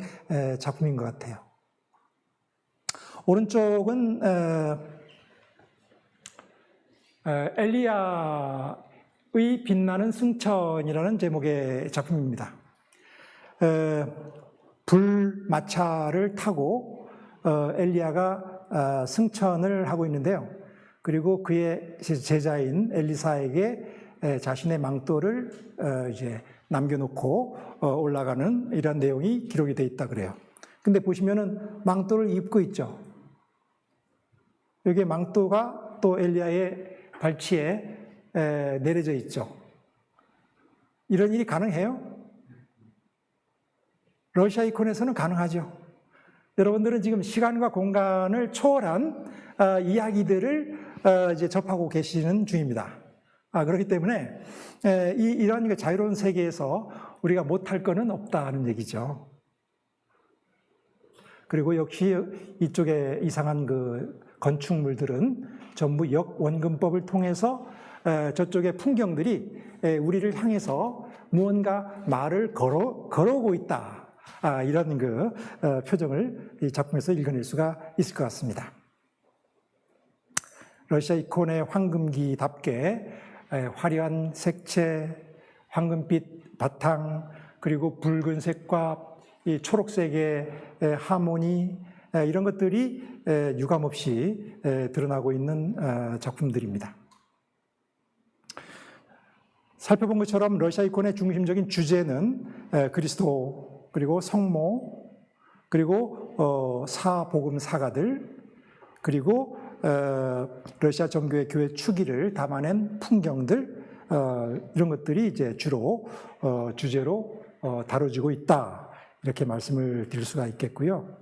작품인 것 같아요. 오른쪽은 엘리야의 빛나는 승천이라는 제목의 작품입니다. 불마차를 타고 엘리야가 승천을 하고 있는데요. 그리고 그의 제자인 엘리사에게 자신의 망토를 이제 남겨놓고 올라가는 이런 내용이 기록이 되어 있다 그래요. 근데 보시면은 망토를 입고 있죠. 여기 망토가 또 엘리야의 발치에 내려져 있죠. 이런 일이 가능해요? 러시아 이콘에서는 가능하죠. 여러분들은 지금 시간과 공간을 초월한 이야기들을 이제 접하고 계시는 중입니다. 그렇기 때문에 이런 자유로운 세계에서 우리가 못할 거는 없다는 얘기죠. 그리고 역시 이쪽에 이상한 그 건축물들은 전부 역원근법을 통해서 저쪽의 풍경들이 우리를 향해서 무언가 말을 걸어오고 있다. 이런 그 표정을 이 작품에서 읽어낼 수가 있을 것 같습니다. 러시아 이콘의 황금기답게 화려한 색채, 황금빛 바탕, 그리고 붉은색과 이 초록색의 하모니, 이런 것들이 유감없이 드러나고 있는 작품들입니다. 살펴본 것처럼 러시아 이콘의 중심적인 주제는 그리스도, 그리고 성모, 그리고 사복음사가들, 그리고 러시아 정교의 교회 추기를 담아낸 풍경들, 이런 것들이 이제 주로 주제로 다뤄지고 있다, 이렇게 말씀을 드릴 수가 있겠고요.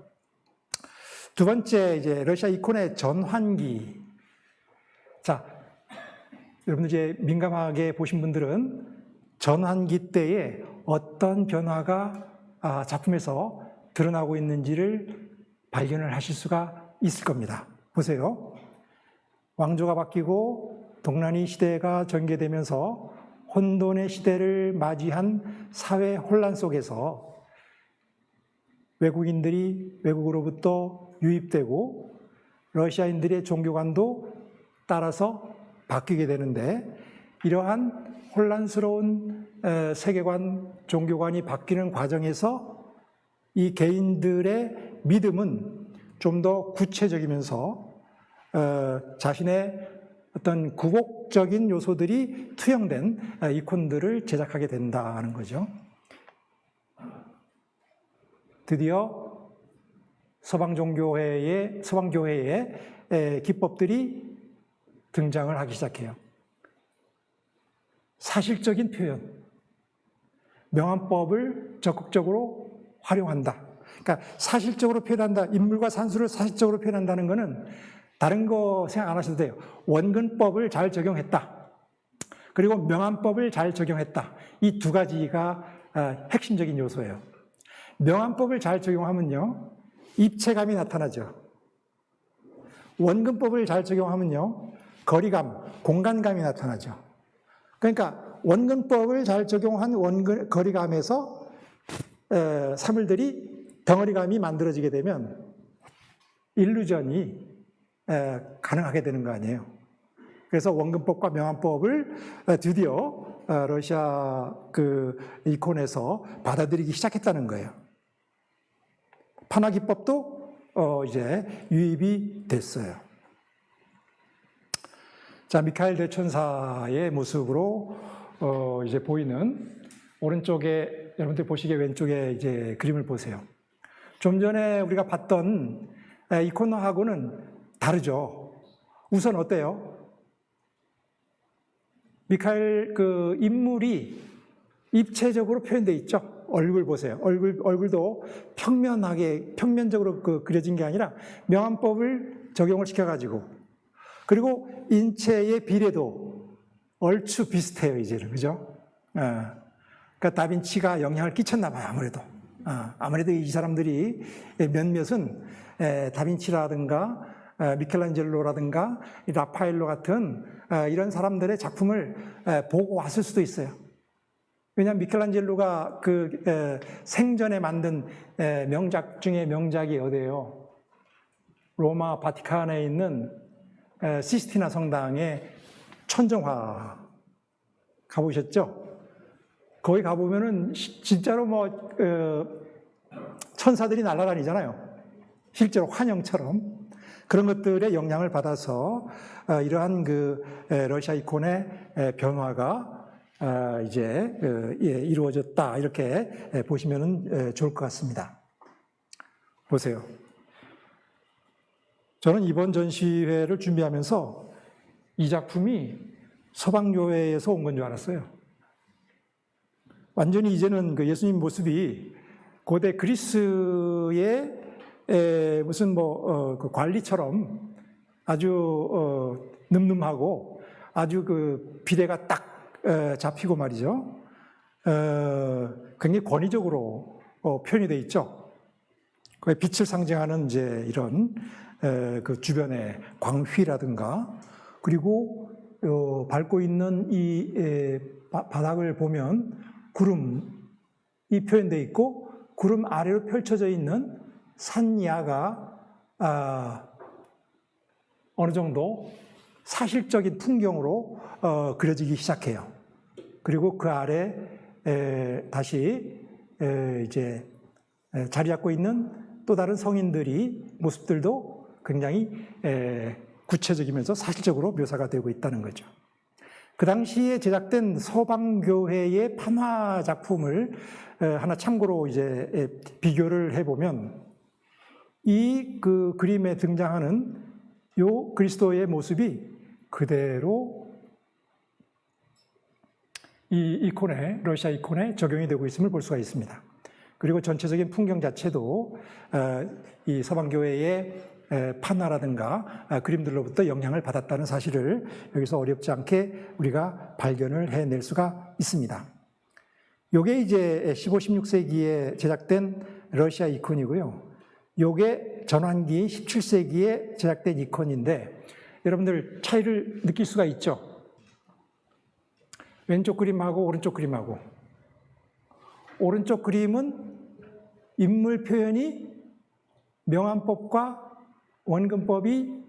두 번째, 이제 러시아 이콘의 전환기. 자, 여러분들 이제 민감하게 보신 분들은 전환기 때에 어떤 변화가 작품에서 드러나고 있는지를 발견을 하실 수가 있을 겁니다. 보세요. 왕조가 바뀌고 동란위 시대가 전개되면서 혼돈의 시대를 맞이한 사회 혼란 속에서 외국인들이 외국으로부터 유입되고 러시아인들의 종교관도 따라서 바뀌게 되는데, 이러한 혼란스러운 세계관, 종교관이 바뀌는 과정에서 이 개인들의 믿음은 좀 더 구체적이면서 자신의 어떤 굴곡적인 요소들이 투영된 이콘들을 제작하게 된다는 거죠. 드디어 서방교회의 기법들이 등장을 하기 시작해요. 사실적인 표현, 명암법을 적극적으로 활용한다. 그러니까 사실적으로 표현한다. 인물과 산수를 사실적으로 표현한다는 것은 다른 거 생각 안 하셔도 돼요. 원근법을 잘 적용했다. 그리고 명암법을 잘 적용했다. 이 두 가지가 핵심적인 요소예요. 명암법을 잘 적용하면요, 입체감이 나타나죠. 원근법을 잘 적용하면요, 거리감, 공간감이 나타나죠. 그러니까 원근법을 잘 적용한 거리감에서 사물들이 덩어리감이 만들어지게 되면 일루전이 가능하게 되는 거 아니에요. 그래서 원근법과 명암법을 드디어 러시아 그 이콘에서 받아들이기 시작했다는 거예요. 판화기법도 이제 유입이 됐어요. 자, 미카엘 대천사의 모습으로 이제 보이는 오른쪽에, 여러분들 보시기에 왼쪽에 이제 그림을 보세요. 좀 전에 우리가 봤던 이콘하고는 다르죠. 우선 어때요? 미카엘 그 인물이 입체적으로 표현되어 있죠. 얼굴 보세요. 얼굴도 평면적으로 그려진 게 아니라 명암법을 적용을 시켜가지고, 그리고 인체의 비례도 얼추 비슷해요, 이제는. 그죠? 그러니까 다빈치가 영향을 끼쳤나 봐요, 아무래도. 아무래도 이 사람들이 몇몇은 다빈치라든가 미켈란젤로라든가 라파엘로 같은 이런 사람들의 작품을 보고 왔을 수도 있어요. 왜냐하면 미켈란젤로가 그 생전에 만든 명작 중에 명작이 어디예요? 로마 바티칸에 있는 시스티나 성당의 천정화 가보셨죠? 거기 가보면은 진짜로 뭐 천사들이 날아다니잖아요. 실제로 환영처럼 그런 것들의 영향을 받아서 이러한 그 러시아 이콘의 변화가 이제 이루어졌다 이렇게 보시면 좋을 것 같습니다. 보세요. 저는 이번 전시회를 준비하면서 이 작품이 서방교회에서 온 건 줄 알았어요. 완전히 이제는 그 예수님 모습이 고대 그리스의 무슨 그 관리처럼 아주 늠름하고 아주 그 비례가 딱 잡히고 말이죠. 굉장히 권위적으로 표현이 되어 있죠. 그 빛을 상징하는 이제 이런 그 주변의 광휘라든가 그리고 밟고 있는 이 바닥을 보면 구름이 표현되어 있고 구름 아래로 펼쳐져 있는 산야가 어느 정도 사실적인 풍경으로 그려지기 시작해요. 그리고 그 아래 다시 이제 자리 잡고 있는 또 다른 성인들이 모습들도 굉장히 구체적이면서 사실적으로 묘사가 되고 있다는 거죠. 그 당시에 제작된 서방교회의 판화 작품을 하나 참고로 이제 비교를 해보면 이 그 그림에 등장하는 요 그리스도의 모습이 그대로 이 이콘에, 러시아 이콘에 적용이 되고 있음을 볼 수가 있습니다. 그리고 전체적인 풍경 자체도 이 서방교회의 판화라든가 그림들로부터 영향을 받았다는 사실을 여기서 어렵지 않게 우리가 발견을 해낼 수가 있습니다. 요게 이제 15, 16세기에 제작된 러시아 이콘이고요. 요게 전환기 17세기에 제작된 이콘인데 여러분들 차이를 느낄 수가 있죠? 왼쪽 그림하고 오른쪽 그림하고. 오른쪽 그림은 인물 표현이 명암법과 원근법이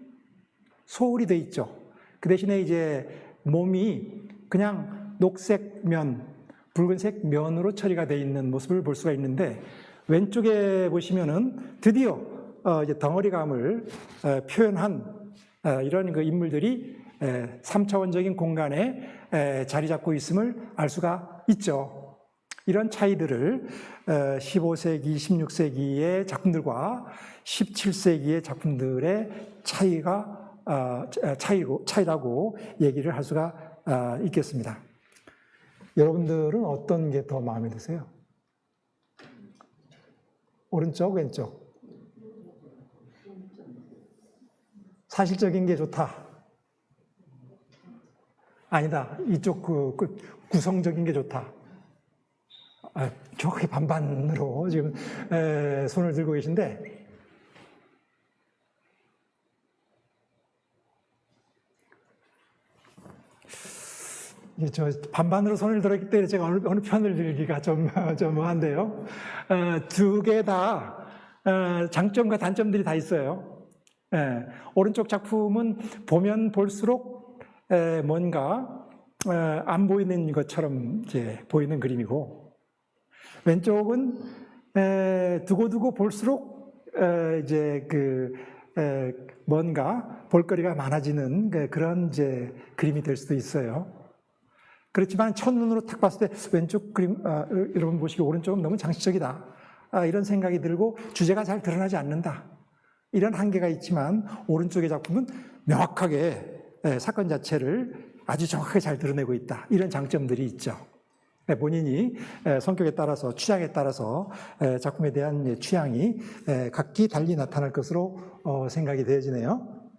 소홀히 돼 있죠. 그 대신에 이제 몸이 그냥 녹색 면, 붉은색 면으로 처리가 돼 있는 모습을 볼 수가 있는데 왼쪽에 보시면은 드디어 이제 덩어리감을 표현한 이런 그 인물들이 3차원적인 공간에 자리 잡고 있음을 알 수가 있죠. 이런 차이들을 15세기, 16세기의 작품들과 17세기의 작품들의 차이라고 얘기를 할 수가 있겠습니다. 여러분들은 어떤 게 더 마음에 드세요? 오른쪽, 왼쪽? 사실적인 게 좋다. 아니다. 이쪽 그 구성적인 게 좋다. 정확히 반반으로 지금 손을 들고 계신데 저 반반으로 손을 들었기 때문에 제가 어느 편을 들기가 좀 한데요. 두 개 다 장점과 단점들이 다 있어요. 오른쪽 작품은 보면 볼수록 뭔가 안 보이는 것처럼 이제 보이는 그림이고 왼쪽은 두고두고 볼수록 이제 뭔가 볼거리가 많아지는 그런 이제 그림이 될 수도 있어요. 그렇지만 첫눈으로 탁 봤을 때 왼쪽 그림, 여러분 보시기 오른쪽은 너무 장식적이다. 이런 생각이 들고 주제가 잘 드러나지 않는다. 이런 한계가 있지만 오른쪽의 작품은 명확하게 사건 자체를 아주 정확하게 잘 드러내고 있다. 이런 장점들이 있죠. 본인이 성격에 따라서 취향에 따라서 작품에 대한 취향이 각기 달리 나타날 것으로 생각이 되어지네요.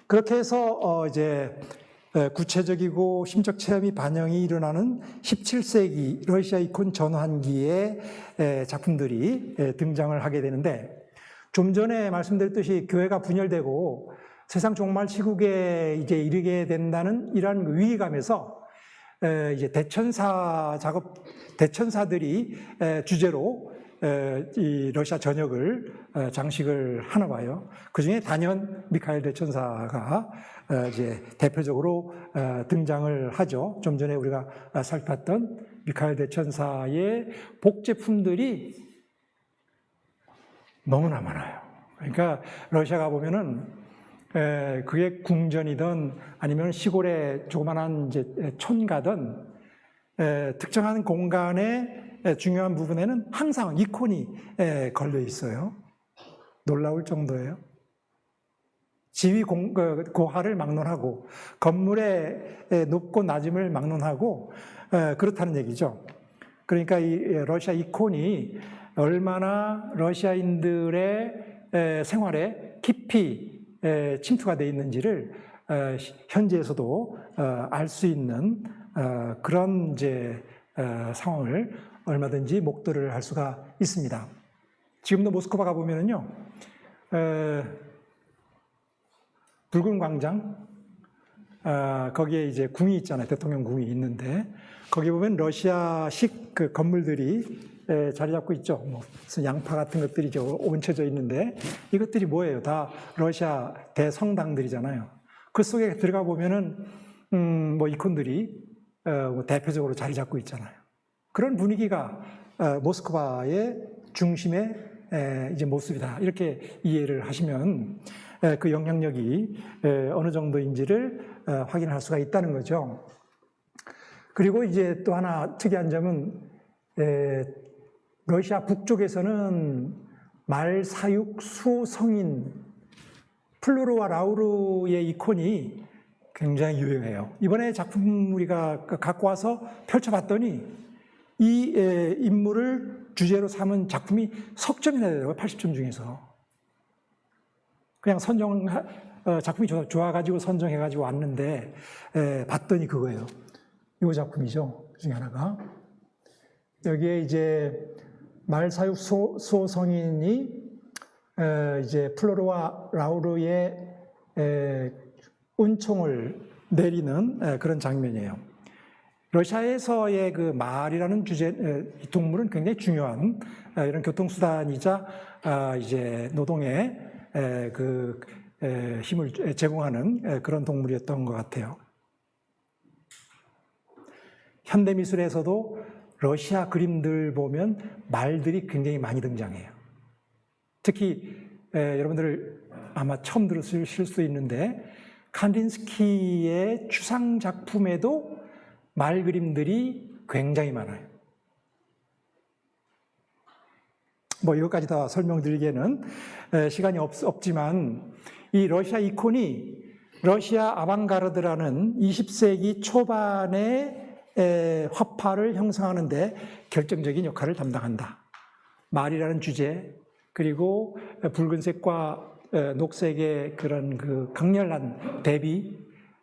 그렇게 해서 이제 구체적이고 심적 체험이 반영이 일어나는 17세기 러시아 이콘 전환기의 작품들이 등장을 하게 되는데 좀 전에 말씀드렸듯이 교회가 분열되고 세상 종말 시국에 이제 이르게 된다는 이러한 위기감에서 이제 대천사들이 주제로 이 러시아 전역을 장식을 하나 봐요. 그 중에 단연 미카엘 대천사가 이제 대표적으로 등장을 하죠. 좀 전에 우리가 살폈던 미카엘 대천사의 복제품들이 너무나 많아요. 그러니까 러시아 가보면은 그게 궁전이든 아니면 시골의 조그만한 이제 촌가든 특정한 공간의 중요한 부분에는 항상 이콘이 걸려 있어요. 놀라울 정도예요. 지위 고하를 막론하고 건물의 높고 낮음을 막론하고 그렇다는 얘기죠. 그러니까 이 러시아 이콘이 얼마나 러시아인들의 생활에 깊이 침투가 되어 있는지를 현지에서도 알 수 있는 그런 이제 상황을 얼마든지 목도를 할 수가 있습니다. 지금도 모스크바 가보면은요, 붉은 광장, 거기에 이제 궁이 있잖아요. 대통령 궁이 있는데, 거기 보면 러시아식 그 건물들이 자리 잡고 있죠. 뭐, 무슨 양파 같은 것들이 얹혀져 있는데, 이것들이 뭐예요? 다 러시아 대성당들이잖아요. 그 속에 들어가 보면은, 뭐, 이콘들이 뭐 대표적으로 자리 잡고 있잖아요. 그런 분위기가 모스크바의 중심의 이제 모습이다. 이렇게 이해를 하시면 그 영향력이 어느 정도인지를 확인할 수가 있다는 거죠. 그리고 이제 또 하나 특이한 점은 러시아 북쪽에서는 말사육 수성인 플루르와 라우르의 이콘이 굉장히 유명해요. 이번에 작품 우리가 갖고 와서 펼쳐봤더니 이 인물을 주제로 삼은 작품이 석점이나 되더라고요. 80점 중에서. 그냥 작품이 좋아가지고 선정해가지고 왔는데 봤더니 그거예요. 이 작품이죠. 그 중에 하나가. 여기에 이제 말사육 수호성인이 이제 플로르와 라우르의 은총을 내리는 그런 장면이에요. 러시아에서의 그 말이라는 이 동물은 굉장히 중요한 이런 교통수단이자 이제 노동에 그 힘을 제공하는 그런 동물이었던 것 같아요. 현대미술에서도 러시아 그림들 보면 말들이 굉장히 많이 등장해요. 특히 여러분들 아마 처음 들으실 수 있는데 칸딘스키의 추상 작품에도 말 그림들이 굉장히 많아요. 뭐 이것까지 다 설명드리기에는 시간이 없지만 이 러시아 이콘이 러시아 아방가르드라는 20세기 초반의 화파를 형성하는 데 결정적인 역할을 담당한다. 말이라는 주제, 그리고 붉은색과 녹색의 그런 그 강렬한 대비,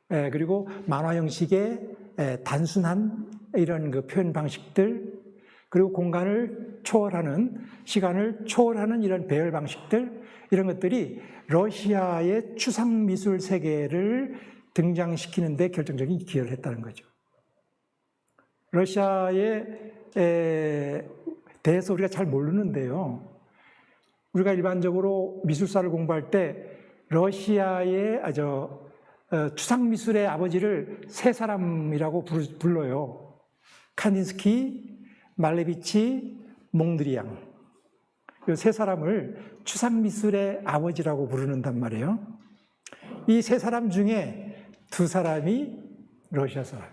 그리고 만화 형식의 단순한 이런 그 표현 방식들, 그리고 공간을 초월하는, 시간을 초월하는 이런 배열 방식들, 이런 것들이 러시아의 추상 미술 세계를 등장시키는 데 결정적인 기여를 했다는 거죠. 러시아에 대해서 우리가 잘 모르는데요. 우리가 일반적으로 미술사를 공부할 때 러시아의 추상 미술의 아버지를 세 사람이라고 불러요. 칸딘스키, 말레비치, 몽드리앙. 이 세 사람을 추상 미술의 아버지라고 부르는단 말이에요. 이 세 사람 중에 두 사람이 러시아 사람.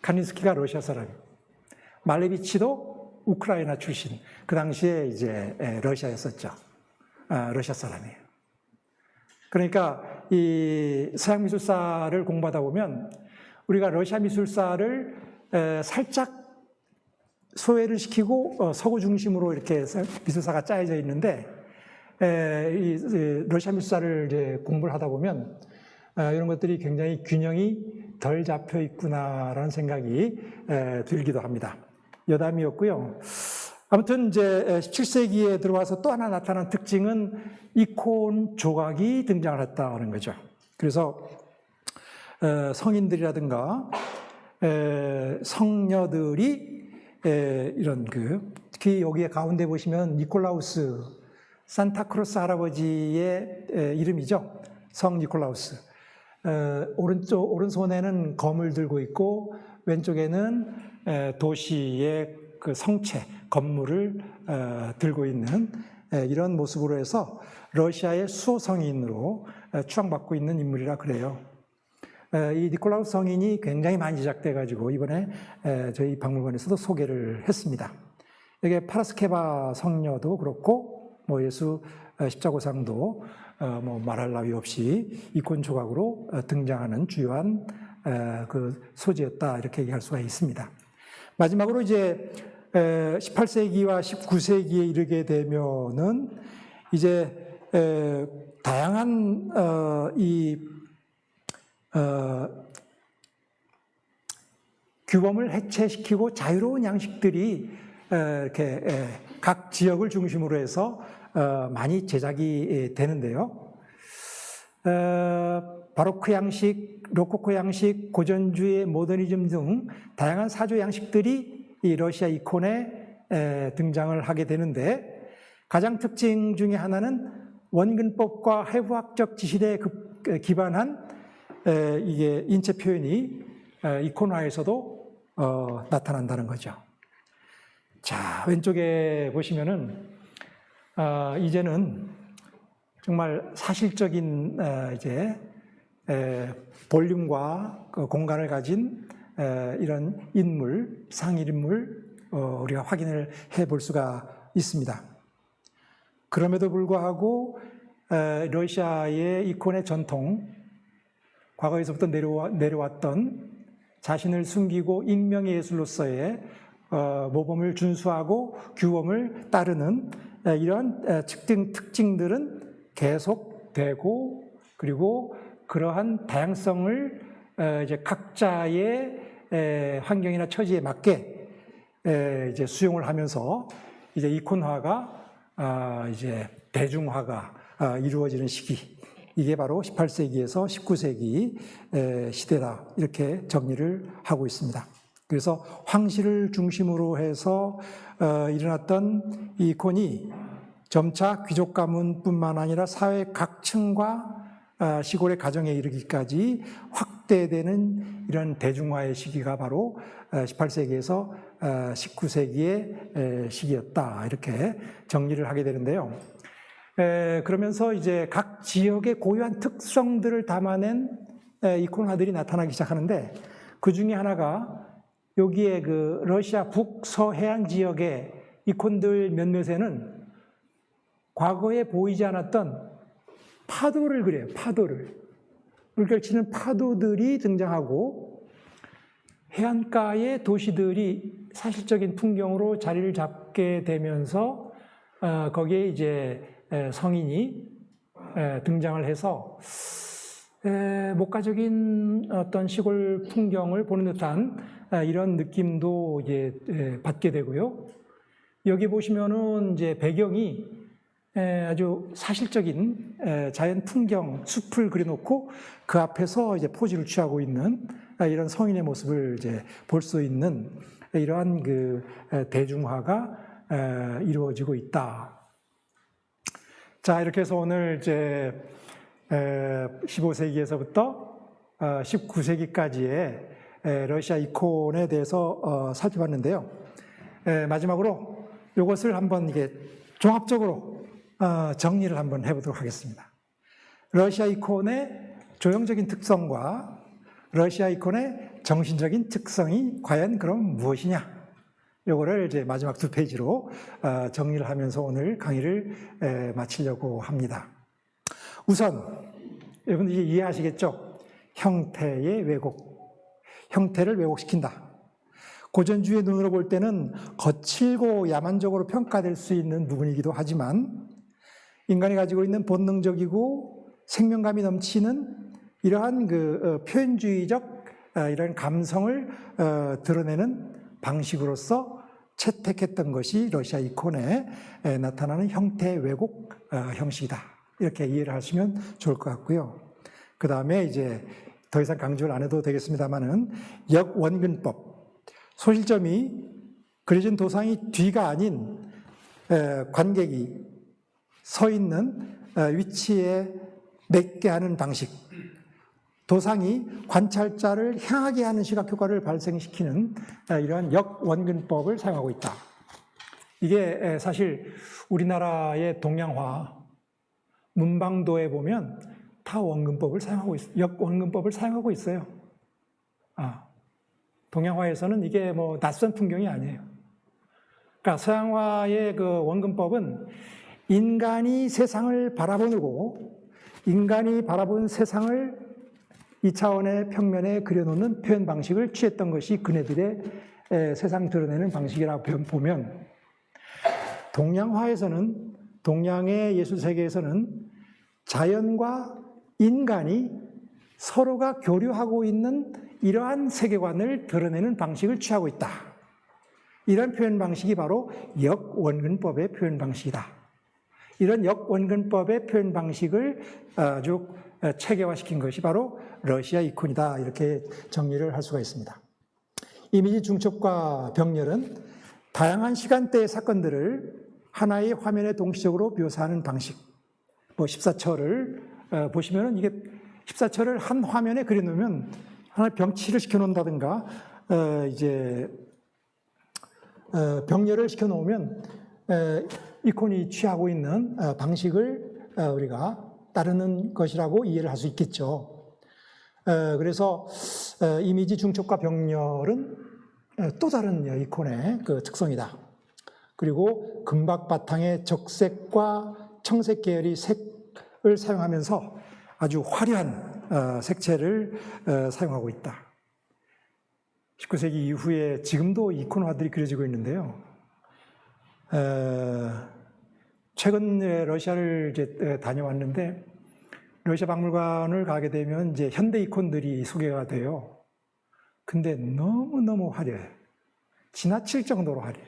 칸딘스키가 러시아 사람. 말레비치도 우크라이나 출신. 그 당시에 이제 러시아였었죠. 러시아 사람이에요. 그러니까 이 서양 미술사를 공부하다 보면 우리가 러시아 미술사를 살짝 소외를 시키고 서구 중심으로 이렇게 미술사가 짜여져 있는데 이 러시아 미술사를 이제 공부를 하다 보면 이런 것들이 굉장히 균형이 덜 잡혀 있구나라는 생각이 들기도 합니다. 여담이었고요. 아무튼 이제 17세기에 들어와서 또 하나 나타난 특징은 이콘 조각이 등장을 했다는 거죠. 그래서 성인들이라든가 성녀들이 이런 특히 여기에 가운데 보시면 니콜라우스, 산타크로스 할아버지의 이름이죠. 성 니콜라우스. 오른손에는 검을 들고 있고 왼쪽에는 도시의 그 성체, 건물을 들고 있는 이런 모습으로 해서 러시아의 수호 성인으로 추앙받고 있는 인물이라 그래요. 이 니콜라우스 성인이 굉장히 많이 제작돼가지고 이번에 저희 박물관에서도 소개를 했습니다. 여기 파라스케바 성녀도 그렇고 뭐 예수 십자고상도 뭐 말할 나위 없이 이콘 조각으로 등장하는 주요한 그 소재였다 이렇게 얘기할 수가 있습니다. 마지막으로 이제 18세기와 19세기에 이르게 되면은 이제 다양한 규범을 해체시키고 자유로운 양식들이 이렇게 각 지역을 중심으로 해서 많이 제작이 되는데요. 바로크 양식, 로코코 양식, 고전주의, 모더니즘 등 다양한 사조 양식들이 이 러시아 이콘에 등장을 하게 되는데 가장 특징 중에 하나는 원근법과 해부학적 지실에 기반한 이게 인체 표현이 이콘화에서도 나타난다는 거죠. 자, 왼쪽에 보시면은 이제는 정말 사실적인 이제 볼륨과 공간을 가진 이런 인물, 상인물 우리가 확인을 해볼 수가 있습니다. 그럼에도 불구하고 러시아의 이콘의 전통, 과거에서부터 내려왔던 자신을 숨기고 익명의 예술로서의 모범을 준수하고 규범을 따르는 이런 특징들은 계속되고 그리고 그러한 다양성을 이제 각자의 환경이나 처지에 맞게 이제 수용을 하면서 이제 이콘화가 이제 대중화가 이루어지는 시기, 이게 바로 18세기에서 19세기 시대다 이렇게 정리를 하고 있습니다. 그래서 황실을 중심으로 해서 일어났던 이 이콘이 점차 귀족 가문뿐만 아니라 사회 각층과 시골의 가정에 이르기까지 확대되는 이런 대중화의 시기가 바로 18세기에서 19세기의 시기였다 이렇게 정리를 하게 되는데요. 그러면서 이제 각 지역의 고유한 특성들을 담아낸 이콘화들이 나타나기 시작하는데 그 중에 하나가 여기에 그 러시아 북서해안 지역의 이콘들 몇몇에는 과거에 보이지 않았던 파도를 그려요. 파도를. 물결치는 파도들이 등장하고 해안가의 도시들이 사실적인 풍경으로 자리를 잡게 되면서 거기에 이제 성인이 등장을 해서 목가적인 어떤 시골 풍경을 보는 듯한 이런 느낌도 이제 받게 되고요. 여기 보시면은 이제 배경이 아주 사실적인 자연 풍경, 숲을 그려놓고 그 앞에서 이제 포즈를 취하고 있는 이런 성인의 모습을 이제 볼 수 있는 이러한 그 대중화가 이루어지고 있다. 자, 이렇게 해서 오늘 이제 15세기에서부터 19세기까지의 러시아 이콘에 대해서 살펴봤는데요. 마지막으로 이것을 한번 이게 종합적으로 정리를 한번 해보도록 하겠습니다. 러시아 이콘의 조형적인 특성과 러시아 이콘의 정신적인 특성이 과연 그럼 무엇이냐? 요거를 이제 마지막 2페이지로 정리를 하면서 오늘 강의를 마치려고 합니다. 우선 여러분들 이제 이해하시겠죠? 형태의 왜곡, 형태를 왜곡시킨다. 고전주의 눈으로 볼 때는 거칠고 야만적으로 평가될 수 있는 부분이기도 하지만 인간이 가지고 있는 본능적이고 생명감이 넘치는 이러한 그 표현주의적 이런 감성을 드러내는 방식으로서 채택했던 것이 러시아 이콘에 나타나는 형태 왜곡 형식이다. 이렇게 이해를 하시면 좋을 것 같고요. 그 다음에 이제 더 이상 강조를 안 해도 되겠습니다만은 역원근법. 소실점이 그려진 도상이 뒤가 아닌 관객이 서 있는 위치에 맺게 하는 방식. 도상이 관찰자를 향하게 하는 시각 효과를 발생시키는 이러한 역원근법을 사용하고 있다. 이게 사실 우리나라의 동양화 문방도에 보면 다 원근법을 사용하고 있어요. 역원근법을 사용하고 있어요. 동양화에서는 이게 뭐 낯선 풍경이 아니에요. 그러니까 서양화의 그 원근법은 인간이 세상을 바라보고 인간이 바라본 세상을 이 차원의 평면에 그려놓는 표현 방식을 취했던 것이 그네들의 세상 드러내는 방식이라고 보면, 동양화에서는, 동양의 예술 세계에서는 자연과 인간이 서로가 교류하고 있는 이러한 세계관을 드러내는 방식을 취하고 있다. 이런 표현 방식이 바로 역원근법의 표현 방식이다. 이런 역원근법의 표현 방식을 아주 체계화시킨 것이 바로 러시아 이콘이다. 이렇게 정리를 할 수가 있습니다. 이미지 중첩과 병렬은 다양한 시간대의 사건들을 하나의 화면에 동시적으로 묘사하는 방식. 뭐 14처를 보시면은 이게 14처를 한 화면에 그려놓으면 하나 병치를 시켜놓는다든가 이제 병렬을 시켜놓으면 이콘이 취하고 있는 방식을 우리가 따르는 것이라고 이해를 할 수 있겠죠. 그래서 이미지 중첩과 병렬은 또 다른 이콘의 그 특성이다. 그리고 금박 바탕의 적색과 청색 계열의 색을 사용하면서 아주 화려한 색채를 사용하고 있다. 19세기 이후에 지금도 이콘화들이 그려지고 있는데요. 최근에 러시아를 이제 다녀왔는데, 러시아 박물관을 가게 되면 이제 현대 이콘들이 소개가 돼요. 근데 너무너무 화려해. 지나칠 정도로 화려해.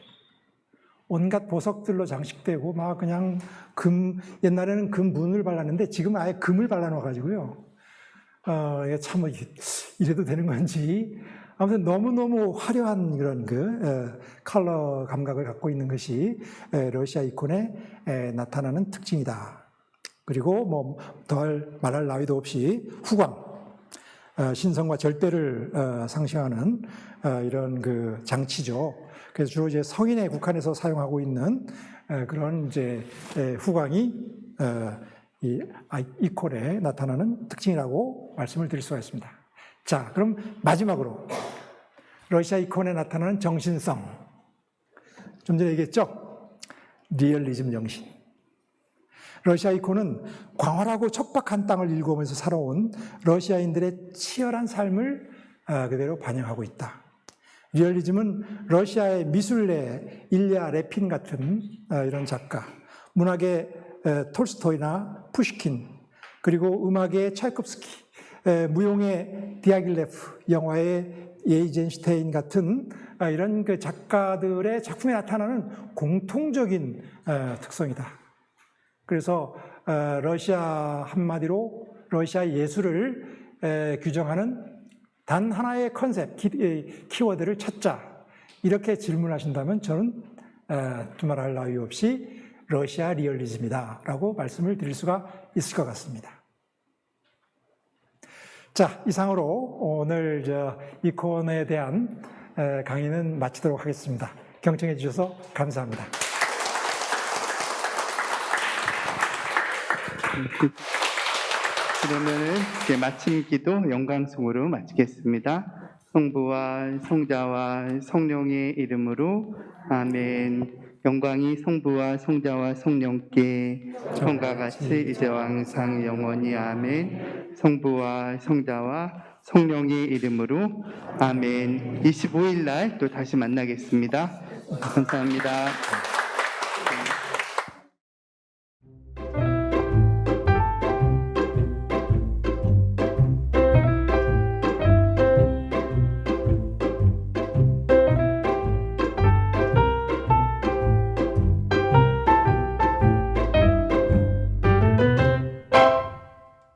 온갖 보석들로 장식되고, 막 그냥 옛날에는 금 문을 발랐는데 지금은 아예 금을 발라놔가지고요. 참, 이래도 되는 건지. 아무튼 너무너무 화려한 그런 컬러 감각을 갖고 있는 것이 러시아 이콘에 나타나는 특징이다. 그리고 뭐 더할 말할 나위도 없이 후광, 신성과 절대를 상징하는 이런 그 장치죠. 그래서 주로 이제 성인에 국한해서 사용하고 있는 그런 이제 후광이 이 이콘에 나타나는 특징이라고 말씀을 드릴 수가 있습니다. 자, 그럼 마지막으로 러시아 이콘에 나타나는 정신성. 좀 전에 얘기했죠? 리얼리즘 정신. 러시아 이콘은 광활하고 척박한 땅을 일구면서 살아온 러시아인들의 치열한 삶을 그대로 반영하고 있다. 리얼리즘은 러시아의 미술의 일리아 레핀 같은 이런 작가, 문학의 톨스토이나 푸시킨, 그리고 음악의 차이콥스키, 무용의 디아길레프, 영화의 예이젠슈테인 같은 이런 그 작가들의 작품에 나타나는 공통적인 특성이다. 그래서 러시아 한마디로 러시아 예술을 규정하는 단 하나의 컨셉, 키워드를 찾자. 이렇게 질문하신다면 저는 두말할 나위 없이 러시아 리얼리즘이다 라고 말씀을 드릴 수가 있을 것 같습니다. 자, 이상으로 오늘 이콘에 대한 강의는 마치도록 하겠습니다. 경청해 주셔서 감사합니다. 그러면은 이제 마침 기도 영광송으로 마치겠습니다. 성부와 성자와 성령의 이름으로 아멘. 영광이 성부와 성자와 성령께 처음과 같이 이제와 항상 영원히 아멘. 성부와 성자와 성령의 이름으로 아멘. 25일 날 또 다시 만나겠습니다. 감사합니다.